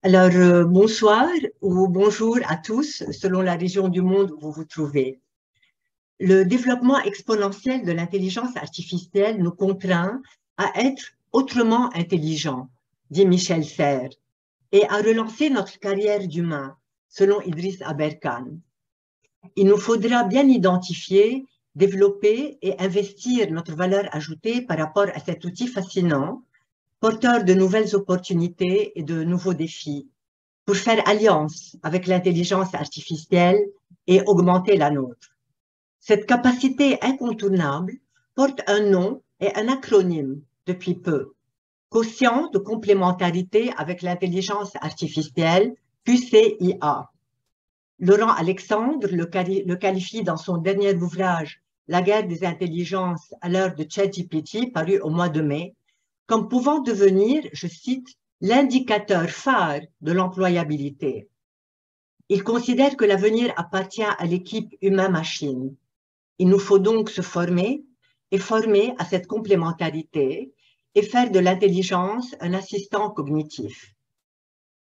Bonsoir ou bonjour à tous, selon la région du monde où vous vous trouvez. Le développement exponentiel de l'intelligence artificielle nous contraint à être autrement intelligents, dit Michel Serres, et à relancer notre carrière d'humain, selon Idriss Aberkan. Il nous faudra bien identifier, développer et investir notre valeur ajoutée par rapport à cet outil fascinant, porteur de nouvelles opportunités et de nouveaux défis, pour faire alliance avec l'intelligence artificielle et augmenter la nôtre. Cette capacité incontournable porte un nom et un acronyme depuis peu. Quotient de complémentarité avec l'intelligence artificielle, QCIA. Laurent Alexandre le qualifie dans son dernier ouvrage La guerre des intelligences à l'heure de ChatGPT, paru au mois de mai, comme pouvant devenir, je cite, l'indicateur phare de l'employabilité. Il considère que l'avenir appartient à l'équipe humain-machine. Il nous faut donc se former et former à cette complémentarité et faire de l'intelligence un assistant cognitif.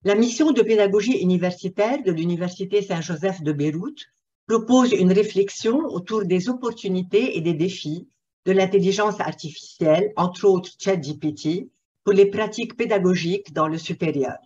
La mission de pédagogie universitaire de l'Université Saint-Joseph de Beyrouth propose une réflexion autour des opportunités et des défis de l'intelligence artificielle, entre autres ChatGPT, pour les pratiques pédagogiques dans le supérieur.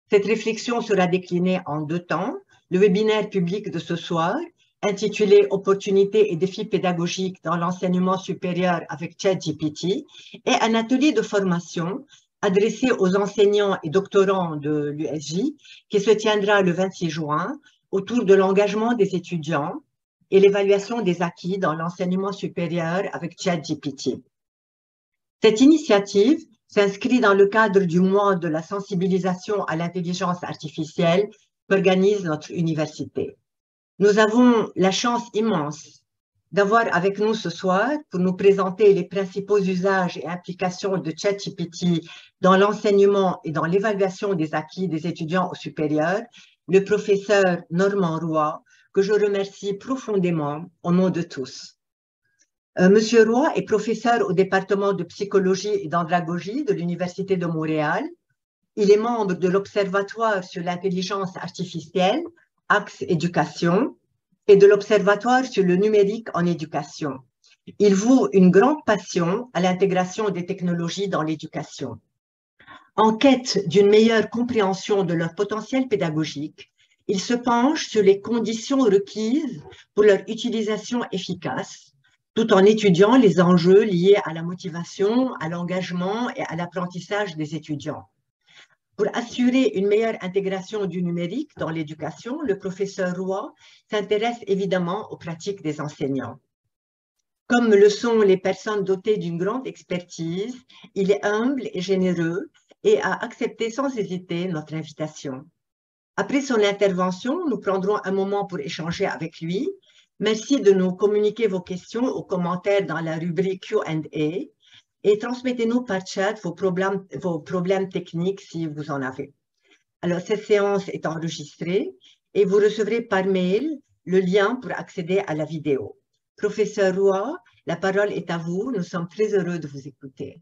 Cette réflexion sera déclinée en deux temps. Le webinaire public de ce soir, intitulé Opportunités et défis pédagogiques dans l'enseignement supérieur avec ChatGPT, et un atelier de formation adressé aux enseignants et doctorants de l'USJ qui se tiendra le 26 juin autour de l'engagement des étudiants et l'évaluation des acquis dans l'enseignement supérieur avec ChatGPT. Cette initiative s'inscrit dans le cadre du mois de la sensibilisation à l'intelligence artificielle qu'organise notre université. Nous avons la chance immense d'avoir avec nous ce soir pour nous présenter les principaux usages et applications de ChatGPT dans l'enseignement et dans l'évaluation des acquis des étudiants au supérieur, le professeur Normand Roy, que je remercie profondément au nom de tous. Monsieur Roy est professeur au département de psychologie et d'andragogie de l'Université de Montréal. Il est membre de l'Observatoire sur l'intelligence artificielle, Axe Éducation, et de l'Observatoire sur le numérique en éducation. Il voue une grande passion à l'intégration des technologies dans l'éducation. En quête d'une meilleure compréhension de leur potentiel pédagogique, il se penche sur les conditions requises pour leur utilisation efficace, tout en étudiant les enjeux liés à la motivation, à l'engagement et à l'apprentissage des étudiants. Pour assurer une meilleure intégration du numérique dans l'éducation, le professeur Roy s'intéresse évidemment aux pratiques des enseignants. Comme le sont les personnes dotées d'une grande expertise, il est humble et généreux et a accepté sans hésiter notre invitation. Après son intervention, nous prendrons un moment pour échanger avec lui. Merci de nous communiquer vos questions ou commentaires dans la rubrique Q&A et transmettez-nous par chat vos problèmes techniques si vous en avez. Alors, cette séance est enregistrée et vous recevrez par mail le lien pour accéder à la vidéo. Professeur Roy, la parole est à vous. Nous sommes très heureux de vous écouter.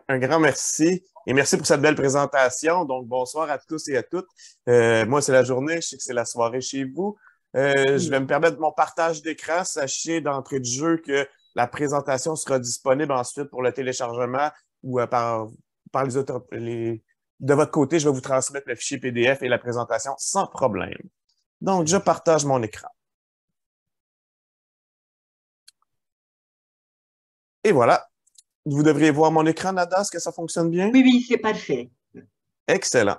Un grand merci et merci pour cette belle présentation. Donc, bonsoir à tous et à toutes. Moi, c'est la journée, je sais que c'est la soirée chez vous. Je vais me permettre mon partage d'écran. Sachez d'entrée de jeu que la présentation sera disponible ensuite pour le téléchargement ou par de votre côté, je vais vous transmettre le fichier PDF et la présentation sans problème. Donc, je partage mon écran. Et voilà. Vous devriez voir mon écran, Nada. Est-ce que ça fonctionne bien? Oui, oui, c'est parfait. Excellent.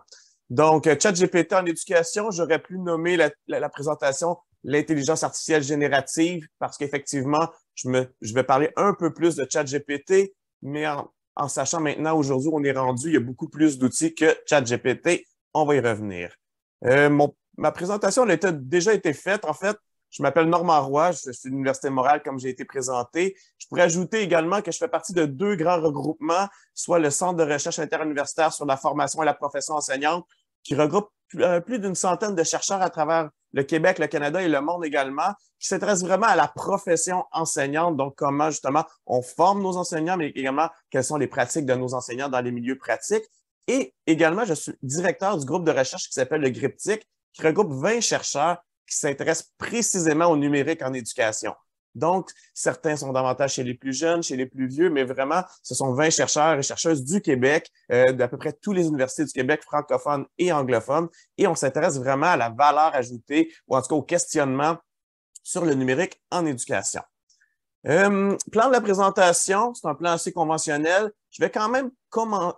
Donc, ChatGPT en éducation, j'aurais pu nommer la présentation l'intelligence artificielle générative parce qu'effectivement, je vais parler un peu plus de ChatGPT, mais en sachant maintenant, aujourd'hui, on est rendu, il y a beaucoup plus d'outils que ChatGPT. On va y revenir. Ma présentation elle a déjà été faite. En fait, je m'appelle Normand Roy, je suis de l'Université Montréal comme j'ai été présenté. Je pourrais ajouter également que je fais partie de deux grands regroupements, soit le Centre de recherche interuniversitaire sur la formation et la profession enseignante, qui regroupe plus d'une centaine de chercheurs à travers le Québec, le Canada et le monde également, qui s'intéresse vraiment à la profession enseignante, donc comment justement on forme nos enseignants, mais également quelles sont les pratiques de nos enseignants dans les milieux pratiques. Et également, je suis directeur du groupe de recherche qui s'appelle le GRIPTIC, qui regroupe 20 chercheurs qui s'intéressent précisément au numérique en éducation. Donc, certains sont davantage chez les plus jeunes, chez les plus vieux, mais vraiment, ce sont 20 chercheurs et chercheuses du Québec, d'à peu près toutes les universités du Québec, francophones et anglophones, et on s'intéresse vraiment à la valeur ajoutée, ou en tout cas au questionnement sur le numérique en éducation. Plan de la présentation, c'est un plan assez conventionnel. Je vais quand même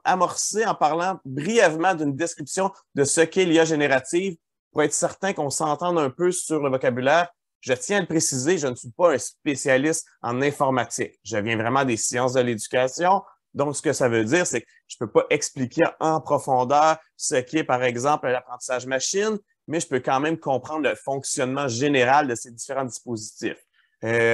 amorcer en parlant brièvement d'une description de ce qu'est l'IA générative pour être certain qu'on s'entende un peu sur le vocabulaire. Je tiens à le préciser, je ne suis pas un spécialiste en informatique. Je viens vraiment des sciences de l'éducation. Donc, ce que ça veut dire, c'est que je ne peux pas expliquer en profondeur ce qu'est, par exemple, l'apprentissage machine, mais je peux quand même comprendre le fonctionnement général de ces différents dispositifs.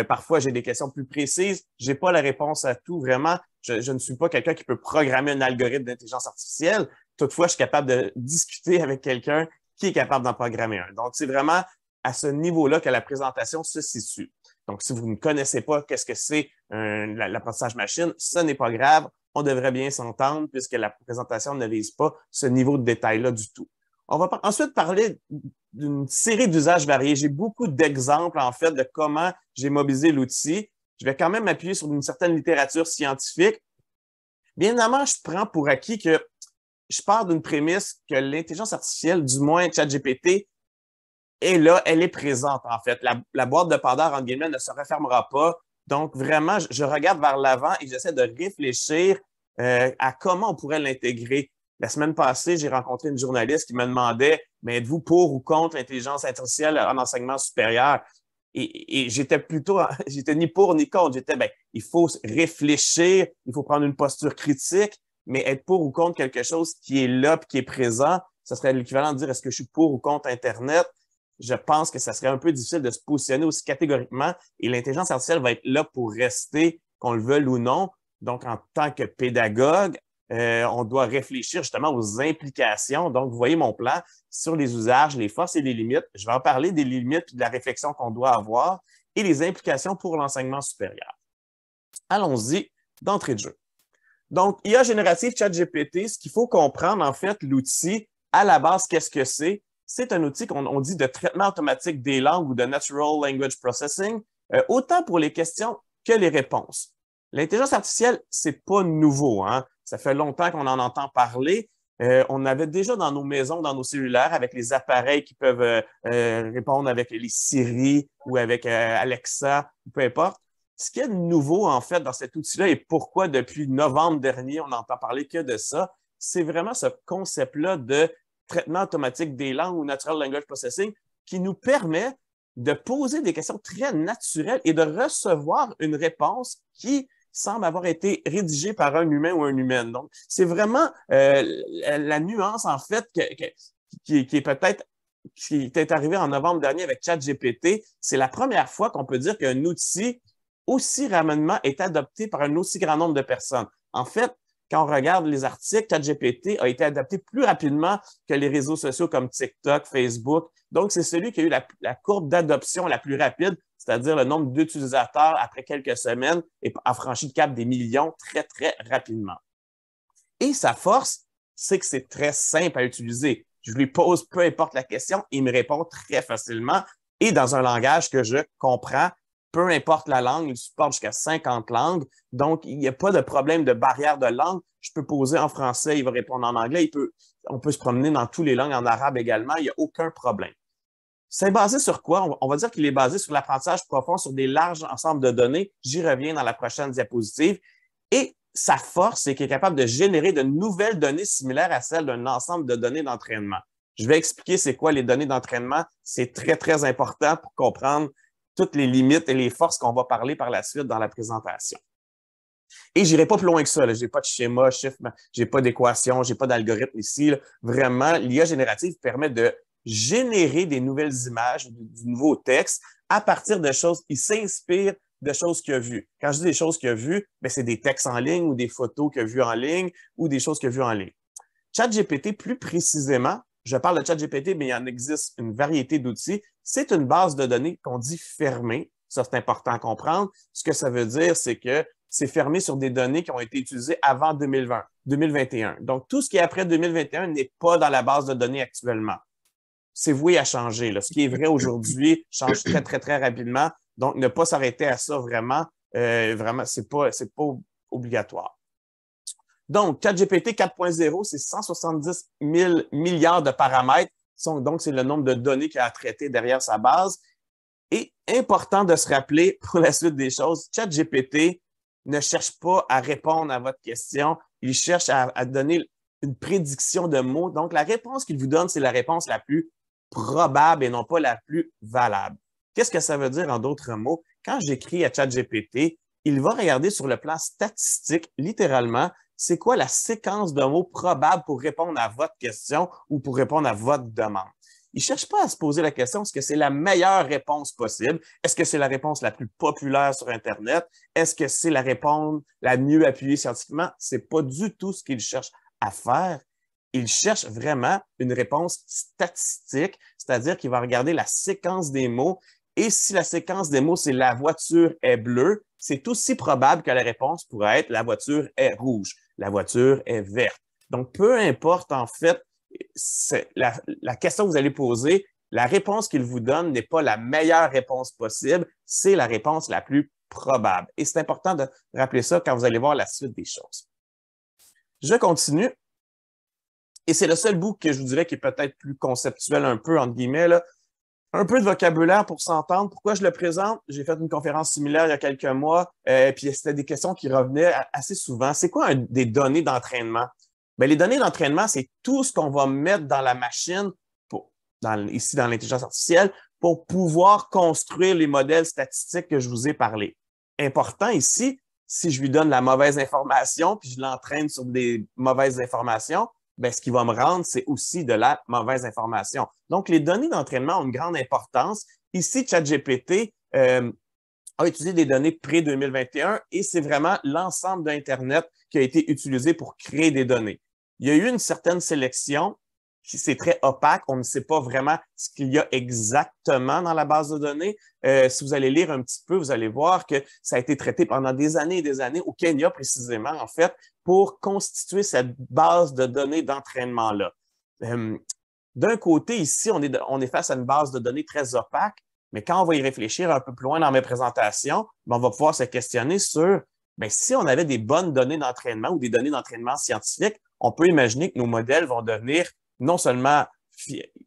Parfois, j'ai des questions plus précises. Je n'ai pas la réponse à tout, vraiment. Je ne suis pas quelqu'un qui peut programmer un algorithme d'intelligence artificielle. Toutefois, je suis capable de discuter avec quelqu'un qui est capable d'en programmer un. Donc, c'est vraiment à ce niveau-là que la présentation se situe. Donc, si vous ne connaissez pas qu'est-ce que c'est l'apprentissage machine, ce n'est pas grave. On devrait bien s'entendre puisque la présentation ne vise pas ce niveau de détail-là du tout. On va ensuite parler d'une série d'usages variés. J'ai beaucoup d'exemples, en fait, de comment j'ai mobilisé l'outil. Je vais quand même m'appuyer sur une certaine littérature scientifique. Bien évidemment, je prends pour acquis que je pars d'une prémisse que l'intelligence artificielle, du moins ChatGPT, est là, elle est présente, en fait. La boîte de Pandore, entre guillemets, ne se refermera pas. Donc, vraiment, je regarde vers l'avant et j'essaie de réfléchir à comment on pourrait l'intégrer. La semaine passée, j'ai rencontré une journaliste qui me demandait, mais êtes-vous pour ou contre l'intelligence artificielle en enseignement supérieur? Et j'étais ni pour ni contre. J'étais, il faut réfléchir, il faut prendre une posture critique, mais être pour ou contre quelque chose qui est là et qui est présent, ce serait l'équivalent de dire, est-ce que je suis pour ou contre Internet? Je pense que ça serait un peu difficile de se positionner aussi catégoriquement et l'intelligence artificielle va être là pour rester, qu'on le veuille ou non. Donc, en tant que pédagogue, on doit réfléchir justement aux implications. Donc, vous voyez mon plan sur les usages, les forces et les limites. Je vais en parler des limites et de la réflexion qu'on doit avoir et les implications pour l'enseignement supérieur. Allons-y d'entrée de jeu. Donc, IA générative ChatGPT, ce qu'il faut comprendre, en fait, l'outil, à la base, qu'est-ce que c'est? C'est un outil qu'on dit de traitement automatique des langues ou de Natural Language Processing, autant pour les questions que les réponses. L'intelligence artificielle, c'est pas nouveau, hein? Ça fait longtemps qu'on en entend parler. On avait déjà dans nos maisons, dans nos cellulaires, avec les appareils qui peuvent répondre avec les Siri ou avec Alexa, peu importe. Ce qu'il y a de nouveau, en fait, dans cet outil-là et pourquoi depuis novembre dernier, on n'entend parler que de ça, c'est vraiment ce concept-là de traitement automatique des langues ou Natural Language Processing qui nous permet de poser des questions très naturelles et de recevoir une réponse qui semble avoir été rédigée par un humain ou une humaine. Donc, c'est vraiment la nuance, en fait, qui est peut-être qui est arrivée en novembre dernier avec ChatGPT. C'est la première fois qu'on peut dire qu'un outil aussi rapidement est adopté par un aussi grand nombre de personnes. En fait, quand on regarde les articles, ChatGPT a été adapté plus rapidement que les réseaux sociaux comme TikTok, Facebook. Donc, c'est celui qui a eu la courbe d'adoption la plus rapide, c'est-à-dire le nombre d'utilisateurs après quelques semaines et a franchi le cap des millions très, très rapidement. Et sa force, c'est que c'est très simple à utiliser. Je lui pose peu importe la question, il me répond très facilement et dans un langage que je comprends. Peu importe la langue, il supporte jusqu'à 50 langues. Donc, il n'y a pas de problème de barrière de langue. Je peux poser en français, il va répondre en anglais. On peut se promener dans toutes les langues, en arabe également. Il n'y a aucun problème. C'est basé sur quoi? On va dire qu'il est basé sur l'apprentissage profond, sur des larges ensembles de données. J'y reviens dans la prochaine diapositive. Et sa force, c'est qu'il est capable de générer de nouvelles données similaires à celles d'un ensemble de données d'entraînement. Je vais expliquer c'est quoi les données d'entraînement. C'est très, très important pour comprendre toutes les limites et les forces qu'on va parler par la suite dans la présentation. Et je n'irai pas plus loin que ça. Je n'ai pas de schéma, chiffre, je n'ai pas d'équation, je n'ai pas d'algorithme ici. Là. Vraiment, l'IA générative permet de générer des nouvelles images, du nouveau texte à partir de choses qui s'inspirent de choses qu'il a vues. Quand je dis des choses qu'il a vues, c'est des textes en ligne ou des photos qu'il a vues en ligne ou des choses qu'il a vues en ligne. ChatGPT, plus précisément, je parle de ChatGPT, mais il en existe une variété d'outils. C'est une base de données qu'on dit fermée. Ça, c'est important à comprendre. Ce que ça veut dire, c'est que c'est fermé sur des données qui ont été utilisées avant 2021. Donc, tout ce qui est après 2021 n'est pas dans la base de données actuellement. C'est voué à changer, là. Ce qui est vrai aujourd'hui change très, très, très rapidement. Donc, ne pas s'arrêter à ça vraiment, c'est pas obligatoire. Donc, ChatGPT 4.0, c'est 170 000 milliards de paramètres. Donc, c'est le nombre de données qu'il a à traiter derrière sa base. Et important de se rappeler pour la suite des choses, ChatGPT ne cherche pas à répondre à votre question. Il cherche à donner une prédiction de mots. Donc, la réponse qu'il vous donne, c'est la réponse la plus probable et non pas la plus valable. Qu'est-ce que ça veut dire en d'autres mots? Quand j'écris à ChatGPT, il va regarder sur le plan statistique, littéralement, c'est quoi la séquence de mots probables pour répondre à votre question ou pour répondre à votre demande. Il ne cherche pas à se poser la question, est-ce que c'est la meilleure réponse possible? Est-ce que c'est la réponse la plus populaire sur Internet? Est-ce que c'est la réponse la mieux appuyée scientifiquement? Ce n'est pas du tout ce qu'il cherche à faire. Il cherche vraiment une réponse statistique, c'est-à-dire qu'il va regarder la séquence des mots. Et si la séquence des mots, c'est la voiture est bleue, c'est aussi probable que la réponse pourrait être la voiture est rouge, la voiture est verte. Donc, peu importe en fait la question que vous allez poser, la réponse qu'il vous donne n'est pas la meilleure réponse possible, c'est la réponse la plus probable. Et c'est important de rappeler ça quand vous allez voir la suite des choses. Je continue. Et c'est le seul bout que je vous dirais qui est peut-être plus conceptuel un peu, entre guillemets, là. Un peu de vocabulaire pour s'entendre. Pourquoi je le présente? J'ai fait une conférence similaire il y a quelques mois, puis c'était des questions qui revenaient assez souvent. C'est quoi des données d'entraînement? Bien, les données d'entraînement, c'est tout ce qu'on va mettre dans la machine, ici dans l'intelligence artificielle, pour pouvoir construire les modèles statistiques que je vous ai parlé. Important ici, si je lui donne la mauvaise information, puis je l'entraîne sur des mauvaises informations, bien, ce qui va me rendre, c'est aussi de la mauvaise information. Donc, les données d'entraînement ont une grande importance. Ici, ChatGPT a utilisé des données pré-2021 et c'est vraiment l'ensemble d'Internet qui a été utilisé pour créer des données. Il y a eu une certaine sélection, c'est très opaque, on ne sait pas vraiment ce qu'il y a exactement dans la base de données. Si vous allez lire un petit peu, vous allez voir que ça a été traité pendant des années et des années au Kenya précisément, en fait, pour constituer cette base de données d'entraînement-là. D'un côté, ici, on est face à une base de données très opaque, mais quand on va y réfléchir un peu plus loin dans mes présentations, on va pouvoir se questionner sur, bien, si on avait des bonnes données d'entraînement ou des données d'entraînement scientifiques, on peut imaginer que nos modèles vont devenir non seulement,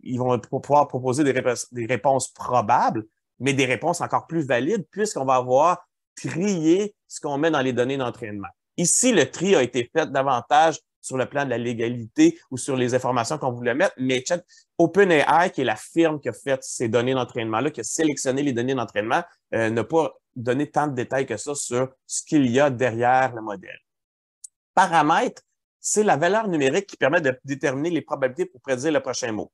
ils vont pouvoir proposer des réponses probables, mais des réponses encore plus valides puisqu'on va avoir trié ce qu'on met dans les données d'entraînement. Ici, le tri a été fait davantage sur le plan de la légalité ou sur les informations qu'on voulait mettre, mais OpenAI, qui est la firme qui a fait ces données d'entraînement-là, qui a sélectionné les données d'entraînement, n'a pas donné tant de détails que ça sur ce qu'il y a derrière le modèle. Paramètres, c'est la valeur numérique qui permet de déterminer les probabilités pour prédire le prochain mot.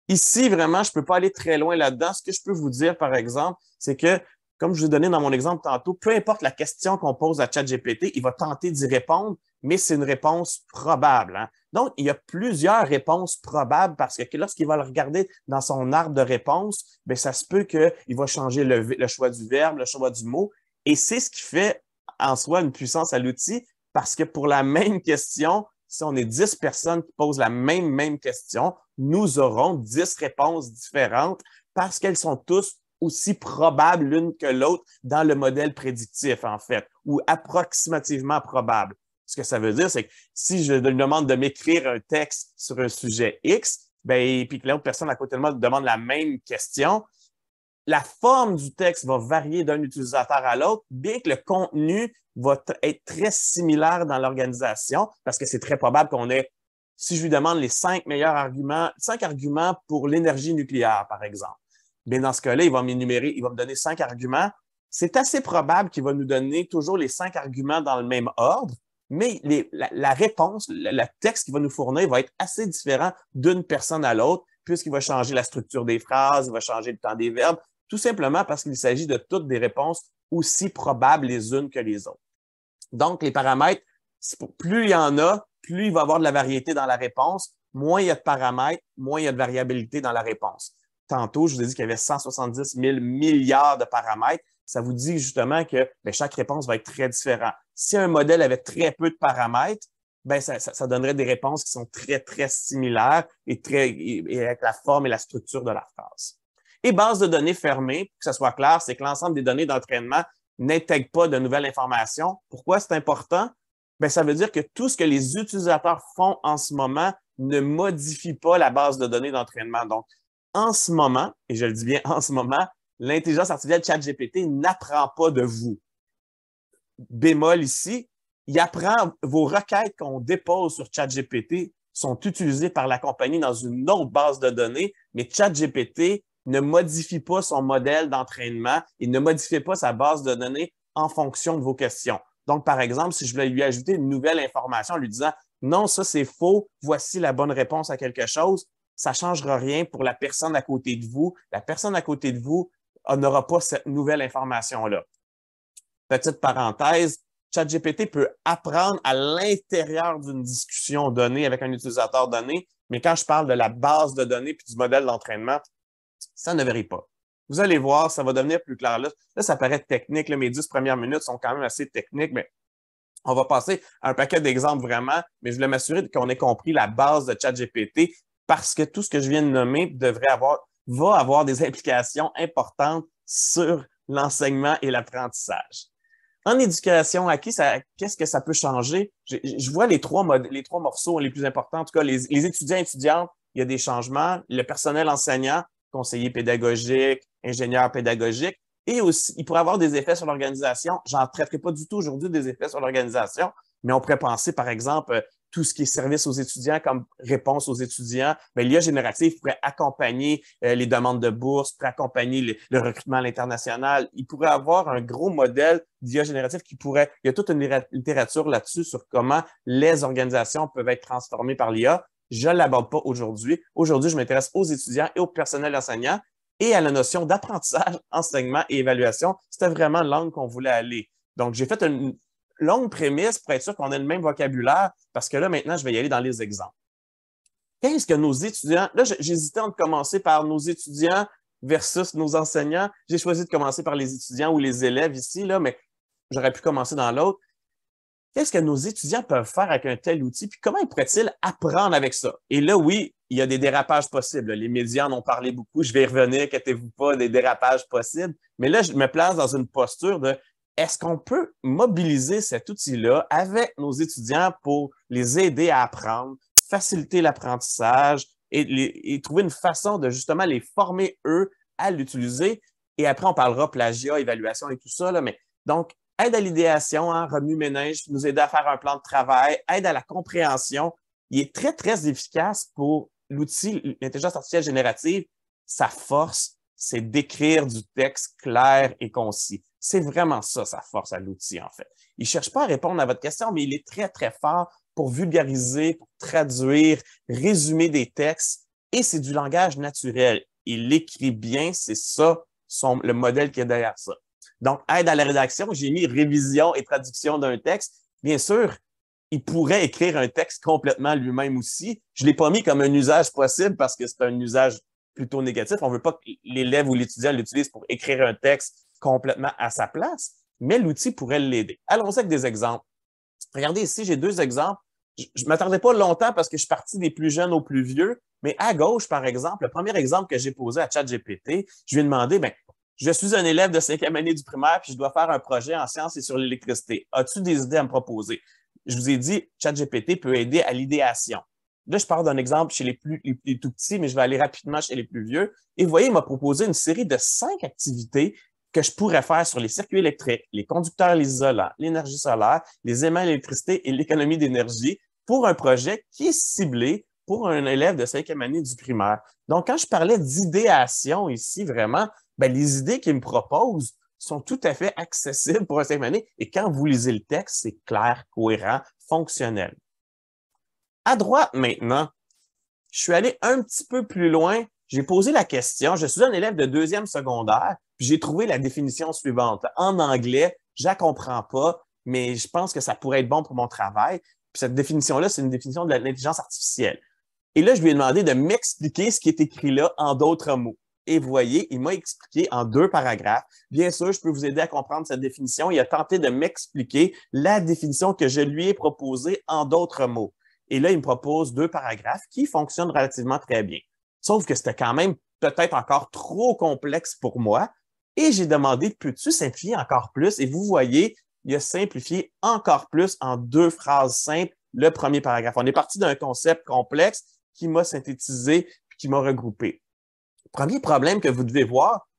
Ici, vraiment, je ne peux pas aller très loin là-dedans. Ce que je peux vous dire, par exemple, c'est que, comme je vous ai donné dans mon exemple tantôt, peu importe la question qu'on pose à ChatGPT, il va tenter d'y répondre, mais c'est une réponse probable. Hein? Donc, il y a plusieurs réponses probables parce que lorsqu'il va le regarder dans son arbre de réponses, bien, ça se peut qu'il va changer le choix du verbe, le choix du mot, et c'est ce qui fait en soi une puissance à l'outil. Parce que pour la même question, si on est 10 personnes qui posent la même question, nous aurons 10 réponses différentes parce qu'elles sont tous aussi probables l'une que l'autre dans le modèle prédictif, en fait, ou approximativement probables. Ce que ça veut dire, c'est que si je lui demande de m'écrire un texte sur un sujet X, ben, puis que l'autre personne à côté de moi demande la même question, la forme du texte va varier d'un utilisateur à l'autre, bien que le contenu va être très similaire dans l'organisation, parce que c'est très probable qu'on ait, si je lui demande les 5 arguments pour l'énergie nucléaire, par exemple, bien dans ce cas-là, il va me donner 5 arguments. C'est assez probable qu'il va nous donner toujours les 5 arguments dans le même ordre, mais la réponse, le texte qu'il va nous fournir va être assez différent d'une personne à l'autre, puisqu'il va changer la structure des phrases, il va changer le temps des verbes, tout simplement parce qu'il s'agit de toutes des réponses aussi probables les unes que les autres. Donc, les paramètres, plus il y en a, plus il va y avoir de la variété dans la réponse, moins il y a de paramètres, moins il y a de variabilité dans la réponse. Tantôt, je vous ai dit qu'il y avait 170 000 milliards de paramètres. ça vous dit justement que bien, chaque réponse va être très différente. Si un modèle avait très peu de paramètres, ben ça donnerait des réponses qui sont très, très similaires et avec la forme et la structure de la phrase. Et base de données fermée, pour que ça soit clair, c'est que l'ensemble des données d'entraînement n'intègre pas de nouvelles informations. Pourquoi c'est important? Ben, ça veut dire que tout ce que les utilisateurs font en ce moment ne modifie pas la base de données d'entraînement. Donc, en ce moment, et je le dis bien en ce moment, l'intelligence artificielle ChatGPT n'apprend pas de vous. Bémol ici, il apprend vos requêtes qu'on dépose sur ChatGPT sont utilisées par la compagnie dans une autre base de données, mais ChatGPT ne modifie pas son modèle d'entraînement, il ne modifie pas sa base de données en fonction de vos questions. Donc, par exemple, si je voulais lui ajouter une nouvelle information en lui disant « Non, ça c'est faux, voici la bonne réponse à quelque chose », ça ne changera rien pour la personne à côté de vous. La personne à côté de vous n'aura pas cette nouvelle information-là. Petite parenthèse, ChatGPT peut apprendre à l'intérieur d'une discussion donnée avec un utilisateur donné, mais quand je parle de la base de données puis du modèle d'entraînement, ça ne varie pas. Vous allez voir, ça va devenir plus clair. Là, ça paraît technique. Là, mes 10 premières minutes sont quand même assez techniques, mais on va passer à un paquet d'exemples vraiment, mais je voulais m'assurer qu'on ait compris la base de ChatGPT parce que tout ce que je viens de nommer va avoir des implications importantes sur l'enseignement et l'apprentissage. En éducation acquise, qu'est-ce que ça peut changer? Je vois les trois morceaux les plus importants. En tout cas, les étudiants et étudiantes, il y a des changements. Le personnel enseignant, conseiller pédagogique, ingénieur pédagogique, et aussi, il pourrait avoir des effets sur l'organisation. J'en traiterai pas du tout aujourd'hui des effets sur l'organisation, mais on pourrait penser, par exemple, tout ce qui est service aux étudiants comme réponse aux étudiants. L'IA générative pourrait accompagner les demandes de bourse, pourrait accompagner le recrutement à l'international. Il pourrait avoir un gros modèle d'IA générative il y a toute une littérature là-dessus sur comment les organisations peuvent être transformées par l'IA. Je ne l'aborde pas aujourd'hui. Aujourd'hui, je m'intéresse aux étudiants et au personnel enseignant et à la notion d'apprentissage, enseignement et évaluation. C'était vraiment l'angle qu'on voulait aller. Donc, j'ai fait une longue prémisse pour être sûr qu'on ait le même vocabulaire parce que là, maintenant, je vais y aller dans les exemples. Qu'est-ce que nos étudiants... Là, j'hésitais entre commencer par nos étudiants versus nos enseignants. J'ai choisi de commencer par les étudiants ou les élèves ici, là, mais j'aurais pu commencer dans l'autre. Qu'est-ce que nos étudiants peuvent faire avec un tel outil? Puis comment pourraient-ils apprendre avec ça? Et là, oui, il y a des dérapages possibles. Les médias en ont parlé beaucoup. Je vais y revenir, inquiétez-vous pas, des dérapages possibles. Mais là, je me place dans une posture de est-ce qu'on peut mobiliser cet outil-là avec nos étudiants pour les aider à apprendre, faciliter l'apprentissage et trouver une façon de justement les former, eux, à l'utiliser? Et après, on parlera plagiat, évaluation et tout ça. Là, mais donc, aide à l'idéation, remue-ménage, nous aider à faire un plan de travail, aide à la compréhension. Il est très, très efficace pour l'outil, l'intelligence artificielle générative. Sa force, c'est d'écrire du texte clair et concis. C'est vraiment ça, sa force à l'outil, en fait. Il ne cherche pas à répondre à votre question, mais il est très, très fort pour vulgariser, pour traduire, résumer des textes. Et c'est du langage naturel. Il écrit bien, c'est ça, le modèle qui est derrière ça. Donc, aide à la rédaction, j'ai mis révision et traduction d'un texte. Bien sûr, il pourrait écrire un texte complètement lui-même aussi. Je ne l'ai pas mis comme un usage possible parce que c'est un usage plutôt négatif. On ne veut pas que l'élève ou l'étudiant l'utilise pour écrire un texte complètement à sa place, mais l'outil pourrait l'aider. Allons-y avec des exemples. Regardez ici, j'ai 2 exemples. Je ne m'attendais pas longtemps parce que je suis parti des plus jeunes aux plus vieux, mais à gauche, par exemple, le premier exemple que j'ai posé à ChatGPT, je lui ai demandé, je suis un élève de 5e année du primaire puis je dois faire un projet en sciences et sur l'électricité. As-tu des idées à me proposer? Je vous ai dit, ChatGPT peut aider à l'idéation. Là, je pars d'un exemple chez les tout petits, mais je vais aller rapidement chez les plus vieux. Et vous voyez, il m'a proposé une série de 5 activités que je pourrais faire sur les circuits électriques, les conducteurs, les isolants, l'énergie solaire, les aimants à l'électricité et l'économie d'énergie pour un projet qui est ciblé pour un élève de 5e année du primaire. Donc, quand je parlais d'idéation ici, vraiment, les idées qu'il me propose sont tout à fait accessibles pour un 5e année. Et quand vous lisez le texte, c'est clair, cohérent, fonctionnel. À droite, maintenant, je suis allé un petit peu plus loin. J'ai posé la question. Je suis un élève de 2e secondaire, puis j'ai trouvé la définition suivante. En anglais, je la comprends pas, mais je pense que ça pourrait être bon pour mon travail. Puis cette définition-là, c'est une définition de l'intelligence artificielle. Et là, je lui ai demandé de m'expliquer ce qui est écrit là en d'autres mots. Et vous voyez, il m'a expliqué en 2 paragraphes. Bien sûr, je peux vous aider à comprendre cette définition. Il a tenté de m'expliquer la définition que je lui ai proposée en d'autres mots. Et là, il me propose 2 paragraphes qui fonctionnent relativement très bien. Sauf que c'était quand même peut-être encore trop complexe pour moi. Et j'ai demandé, peux-tu simplifier encore plus? Et vous voyez, il a simplifié encore plus en 2 phrases simples le premier paragraphe. On est parti d'un concept complexe qui m'a synthétisé puis qui m'a regroupé. Premier problème que vous devez voir,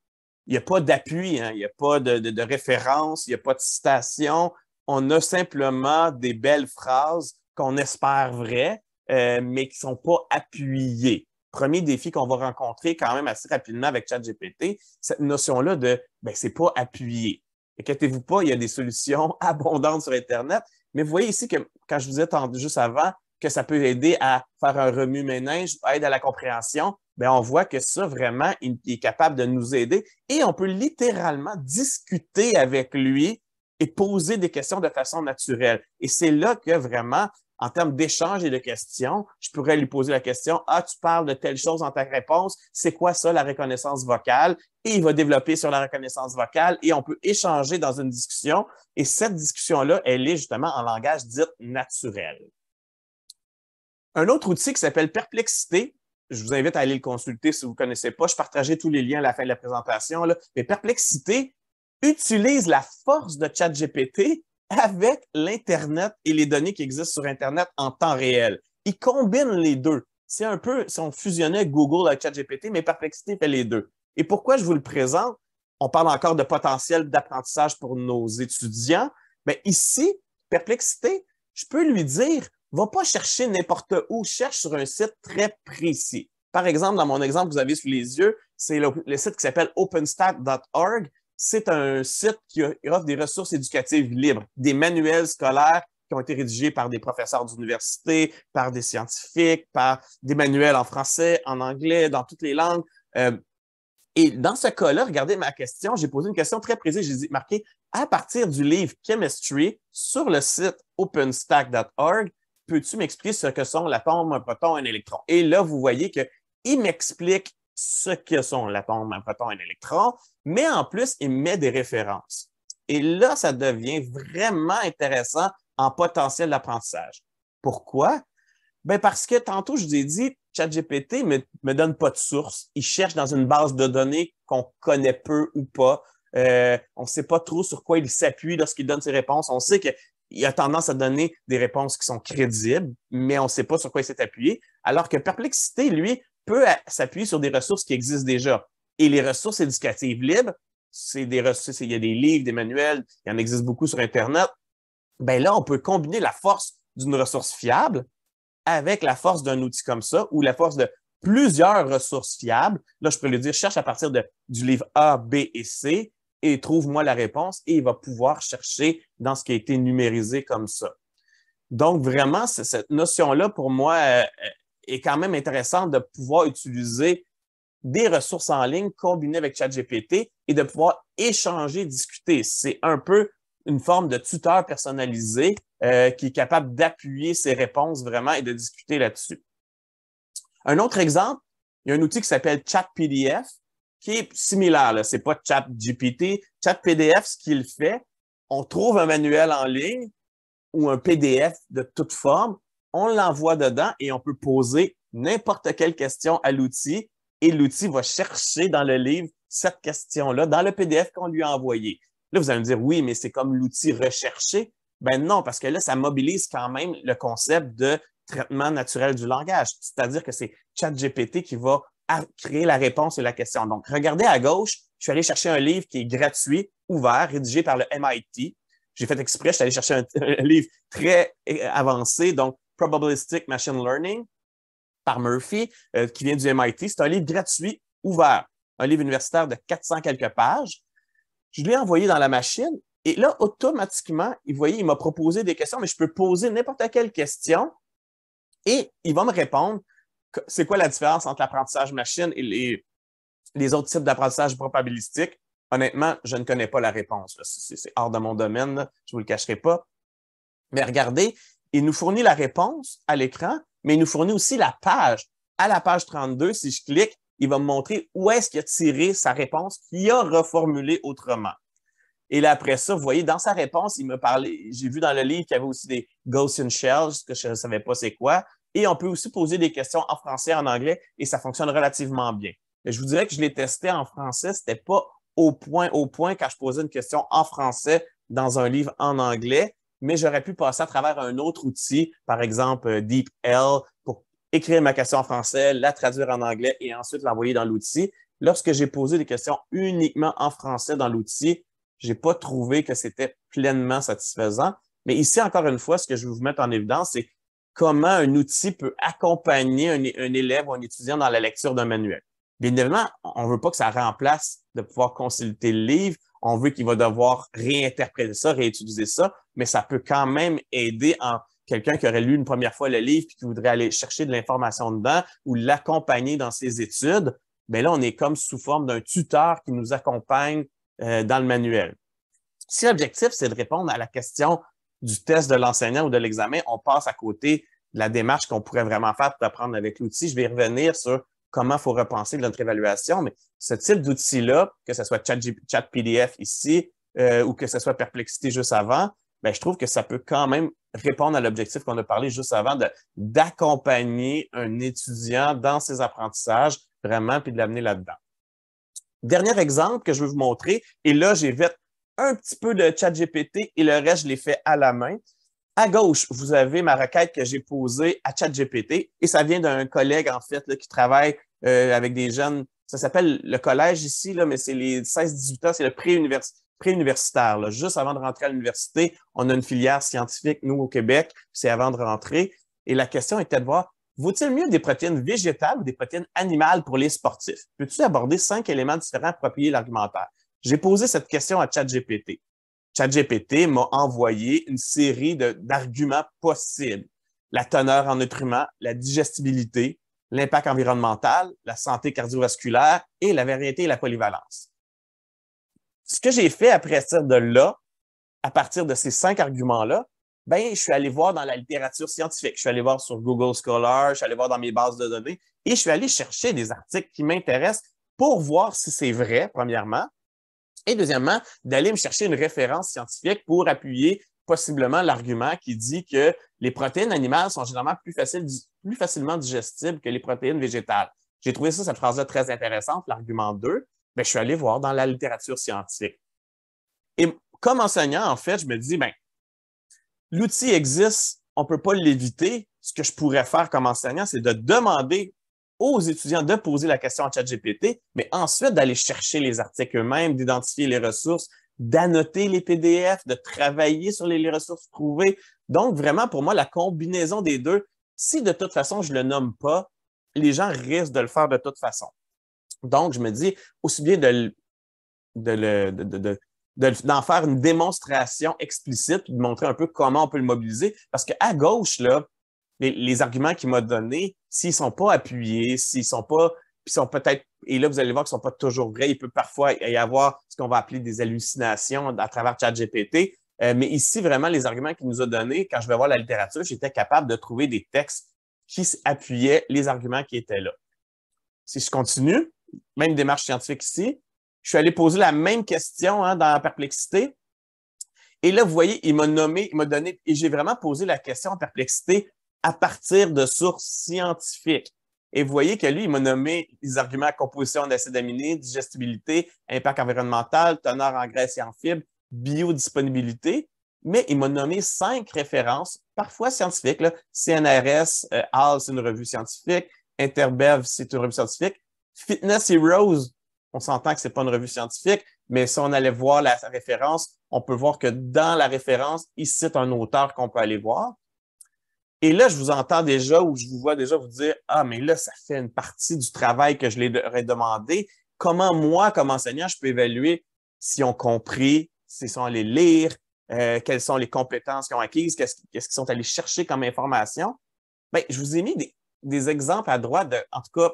il n'y a pas d'appui, hein, il n'y a pas de référence, il n'y a pas de citation. On a simplement des belles phrases qu'on espère vraies, mais qui ne sont pas appuyées. Premier défi qu'on va rencontrer quand même assez rapidement avec ChatGPT, cette notion-là de c'est pas appuyé. Inquiétez-vous pas, il y a des solutions abondantes sur Internet, mais vous voyez ici que quand je vous ai entendu juste avant que ça peut aider à faire un remue-ménage, aide à la compréhension, on voit que ça, vraiment, il est capable de nous aider et on peut littéralement discuter avec lui et poser des questions de façon naturelle. Et c'est là que vraiment, en termes d'échange et de questions, je pourrais lui poser la question, « Ah, tu parles de telle chose dans ta réponse, c'est quoi ça, la reconnaissance vocale? » Et il va développer sur la reconnaissance vocale et on peut échanger dans une discussion. Et cette discussion-là, elle est justement en langage dit naturel. Un autre outil qui s'appelle Perplexité, je vous invite à aller le consulter si vous ne connaissez pas. Je partagerai tous les liens à la fin de la présentation, là. Mais Perplexité utilise la force de ChatGPT avec l'Internet et les données qui existent sur Internet en temps réel. Il combine les deux. C'est un peu, si on fusionnait Google avec ChatGPT, mais Perplexité fait les deux. Et pourquoi je vous le présente? On parle encore de potentiel d'apprentissage pour nos étudiants. Mais ici, Perplexité, je peux lui dire, va pas chercher n'importe où, cherche sur un site très précis. Par exemple, dans mon exemple que vous avez sous les yeux, c'est le site qui s'appelle OpenStack.org. C'est un site qui offre des ressources éducatives libres, des manuels scolaires qui ont été rédigés par des professeurs d'université, par des scientifiques, par des manuels en français, en anglais, dans toutes les langues. Et dans ce cas-là, regardez ma question, j'ai posé une question très précise. J'ai dit, marqué, à partir du livre Chemistry sur le site OpenStack.org, peux-tu m'expliquer ce que sont l'atome, un proton, un électron? Et là, vous voyez qu'il m'explique ce que sont l'atome, un proton, un électron, mais en plus, il met des références. Et là, ça devient vraiment intéressant en potentiel d'apprentissage. Pourquoi? Parce que tantôt, je vous ai dit, ChatGPT me donne pas de source. Il cherche dans une base de données qu'on connaît peu ou pas. On ne sait pas trop sur quoi il s'appuie lorsqu'il donne ses réponses. On sait qu'il a tendance à donner des réponses qui sont crédibles, mais on ne sait pas sur quoi il s'est appuyé. Alors que Perplexité, lui, peut s'appuyer sur des ressources qui existent déjà. Et les ressources éducatives libres, c'est des ressources, il y a des livres, des manuels, il y en existe beaucoup sur Internet. Là, on peut combiner la force d'une ressource fiable avec la force d'un outil comme ça ou la force de plusieurs ressources fiables. Là, je peux lui dire, cherche à partir du livre A, B et C et trouve-moi la réponse et il va pouvoir chercher dans ce qui a été numérisé comme ça. Donc, vraiment, cette notion-là, pour moi, est quand même intéressante de pouvoir utiliser des ressources en ligne combinées avec ChatGPT et de pouvoir échanger, discuter. C'est un peu une forme de tuteur personnalisé qui est capable d'appuyer ses réponses vraiment et de discuter là-dessus. Un autre exemple, il y a un outil qui s'appelle ChatPDF qui est similaire. Ce n'est pas ChatGPT. ChatPDF, ce qu'il fait, on trouve un manuel en ligne ou un PDF de toute forme, on l'envoie dedans et on peut poser n'importe quelle question à l'outil et l'outil va chercher dans le livre cette question-là, dans le PDF qu'on lui a envoyé. Là, vous allez me dire, oui, mais c'est comme l'outil recherché. Non, parce que là, ça mobilise quand même le concept de traitement naturel du langage. C'est-à-dire que c'est ChatGPT qui va créer la réponse et la question. Donc, regardez à gauche, je suis allé chercher un livre qui est gratuit, ouvert, rédigé par le MIT. J'ai fait exprès, je suis allé chercher un livre très avancé, donc Probabilistic Machine Learning par Murphy, qui vient du MIT. C'est un livre gratuit, ouvert, un livre universitaire de 400 quelques pages. Je l'ai envoyé dans la machine et là, automatiquement, vous voyez, il m'a proposé des questions, mais je peux poser n'importe quelle question et il va me répondre c'est quoi la différence entre l'apprentissage machine et les autres types d'apprentissage probabilistique. Honnêtement, je ne connais pas la réponse. C'est hors de mon domaine, là. Je ne vous le cacherai pas. Mais regardez, il nous fournit la réponse à l'écran, mais il nous fournit aussi la page. À la page 32, si je clique, il va me montrer où est-ce qu'il a tiré sa réponse qu'il a reformulée autrement. Et là, après ça, vous voyez, dans sa réponse, il me parlait, j'ai vu dans le livre qu'il y avait aussi des Gaussian shells, que je ne savais pas c'est quoi. Et on peut aussi poser des questions en français et en anglais, et ça fonctionne relativement bien. Mais je vous dirais que je l'ai testé en français, c'était pas au point quand je posais une question en français dans un livre en anglais, mais j'aurais pu passer à travers un autre outil, par exemple DeepL, pour écrire ma question en français, la traduire en anglais et ensuite l'envoyer dans l'outil. Lorsque j'ai posé des questions uniquement en français dans l'outil, j'ai pas trouvé que c'était pleinement satisfaisant. Mais ici, encore une fois, ce que je vais vous mettre en évidence, c'est comment un outil peut accompagner un élève ou un étudiant dans la lecture d'un manuel. Bien évidemment, on ne veut pas que ça remplace de pouvoir consulter le livre. On veut qu'il va devoir réinterpréter ça, réutiliser ça, mais ça peut quand même aider en quelqu'un qui aurait lu une première fois le livre et qui voudrait aller chercher de l'information dedans ou l'accompagner dans ses études. Bien là, on est comme sous forme d'un tuteur qui nous accompagne dans le manuel. Si l'objectif, c'est de répondre à la question du test de l'enseignant ou de l'examen, on passe à côté de la démarche qu'on pourrait vraiment faire pour apprendre avec l'outil. Je vais y revenir sur comment il faut repenser notre évaluation, mais ce type d'outil-là, que ce soit ChatPDF ici ou que ce soit Perplexity juste avant, bien, je trouve que ça peut quand même répondre à l'objectif qu'on a parlé juste avant d'accompagner un étudiant dans ses apprentissages vraiment puis de l'amener là-dedans. Dernier exemple que je veux vous montrer, et là, j'ai fait un petit peu de ChatGPT et le reste, je l'ai fait à la main. À gauche, vous avez ma requête que j'ai posée à ChatGPT et ça vient d'un collègue, en fait, là, qui travaille avec des jeunes. Ça s'appelle le collège ici, là, mais c'est les 16-18 ans, c'est le préuniversitaire. Là. Juste avant de rentrer à l'université, on a une filière scientifique, nous, au Québec, c'est avant de rentrer. Et la question était de voir, vaut-il mieux des protéines végétales ou des protéines animales pour les sportifs? Peux-tu aborder 5 éléments différents pour appuyer l'argumentaire? J'ai posé cette question à ChatGPT. ChatGPT m'a envoyé une série d'arguments possibles. La teneur en nutriments, la digestibilité, l'impact environnemental, la santé cardiovasculaire et la variété et la polyvalence. Ce que j'ai fait à partir de là, à partir de ces 5 arguments-là, ben, je suis allé voir dans la littérature scientifique. Je suis allé voir sur Google Scholar, je suis allé voir dans mes bases de données et je suis allé chercher des articles qui m'intéressent pour voir si c'est vrai, premièrement, et deuxièmement, d'aller me chercher une référence scientifique pour appuyer possiblement l'argument qui dit que les protéines animales sont généralement plus facilement digestibles que les protéines végétales. J'ai trouvé cette phrase-là très intéressante, l'argument 2. Bien, je suis allé voir dans la littérature scientifique. Et comme enseignant, en fait, je me dis, bien, l'outil existe, on ne peut pas l'éviter. Ce que je pourrais faire comme enseignant, c'est de demander aux étudiants de poser la question à ChatGPT, mais ensuite d'aller chercher les articles eux-mêmes, d'identifier les ressources, d'annoter les PDF, de travailler sur les ressources trouvées. Donc, vraiment, pour moi, la combinaison des deux, si de toute façon, je ne le nomme pas, les gens risquent de le faire de toute façon. Donc, je me dis, aussi bien d'en faire une démonstration explicite, de montrer un peu comment on peut le mobiliser, parce qu'à gauche, là, les arguments qu'il m'a donnés, s'ils ne sont pas appuyés, s'ils sont pas, puis sont peut-être, et là, vous allez voir qu'ils ne sont pas toujours vrais, il peut parfois y avoir ce qu'on va appeler des hallucinations à travers ChatGPT. Mais ici, vraiment, les arguments qu'il nous a donnés, quand je vais voir la littérature, j'étais capable de trouver des textes qui appuyaient les arguments qui étaient là. Si je continue, même démarche scientifique ici, je suis allé poser la même question dans Perplexité. Et là, vous voyez, il m'a donné, et j'ai vraiment posé la question en Perplexité à partir de sources scientifiques. Et vous voyez que lui, il m'a nommé les arguments composition d'acides aminés, digestibilité, impact environnemental, teneur en graisse et en fibres, biodisponibilité, mais il m'a nommé 5 références, parfois scientifiques. Là. CNRS, HAL, c'est une revue scientifique, Interbev, c'est une revue scientifique, Fitness Heroes, on s'entend que ce n'est pas une revue scientifique, mais si on allait voir la référence, on peut voir que dans la référence, il cite un auteur qu'on peut aller voir. Et là, je vous entends déjà ou je vous vois déjà vous dire « Ah, mais là, ça fait une partie du travail que je leur ai demandé. Comment moi, comme enseignant, je peux évaluer s'ils ont compris, s'ils sont allés lire, quelles sont les compétences qu'ils ont acquises, qu'est-ce qu'ils sont allés chercher comme information? » Bien, je vous ai mis des exemples à droite de, en tout cas,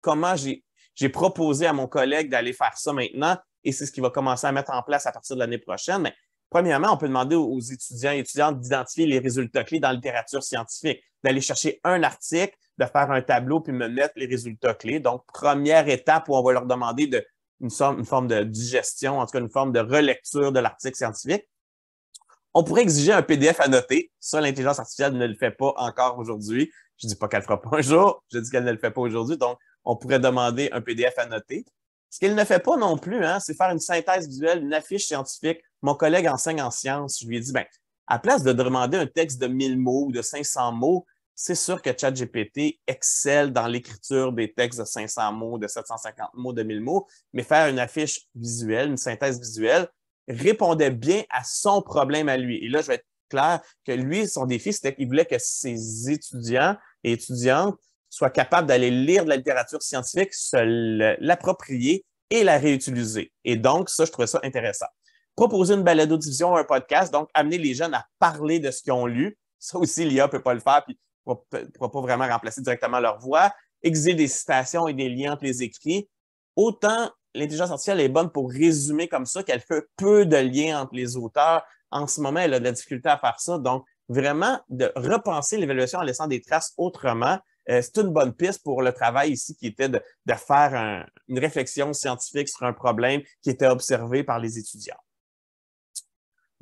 comment j'ai proposé à mon collègue d'aller faire ça maintenant et c'est ce qu'il va commencer à mettre en place à partir de l'année prochaine. Mais Premièrement, on peut demander aux étudiants et étudiantes d'identifier les résultats clés dans la littérature scientifique, d'aller chercher un article, de faire un tableau puis me mettre les résultats clés. Donc, première étape où on va leur demander une forme de digestion, en tout cas une forme de relecture de l'article scientifique. On pourrait exiger un PDF annoté. Ça, l'intelligence artificielle ne le fait pas encore aujourd'hui. Je dis pas qu'elle ne le fera pas un jour, je dis qu'elle ne le fait pas aujourd'hui. Donc, on pourrait demander un PDF annoté. Ce qu'elle ne fait pas non plus, hein, c'est faire une synthèse visuelle, une affiche scientifique. Mon collègue enseigne en sciences. Je lui ai dit, ben, à place de demander un texte de 1000 mots ou de 500 mots, c'est sûr que ChatGPT excelle dans l'écriture des textes de 500 mots, de 750 mots, de 1000 mots, mais faire une affiche visuelle, une synthèse visuelle, répondait bien à son problème à lui. Et là, je vais être clair que lui, son défi, c'était qu'il voulait que ses étudiants et étudiantes soient capables d'aller lire de la littérature scientifique, se l'approprier et la réutiliser. Et donc, ça, je trouvais ça intéressant. Proposer une balado-diffusion, un podcast, donc amener les jeunes à parler de ce qu'ils ont lu. Ça aussi, l'IA ne peut pas le faire, puis ne pourra pas vraiment remplacer directement leur voix. Exiger des citations et des liens entre les écrits. Autant l'intelligence artificielle est bonne pour résumer comme ça qu'elle fait peu de liens entre les auteurs. En ce moment, elle a de la difficulté à faire ça. Donc, vraiment, de repenser l'évaluation en laissant des traces autrement, c'est une bonne piste pour le travail ici qui était de faire une réflexion scientifique sur un problème qui était observé par les étudiants.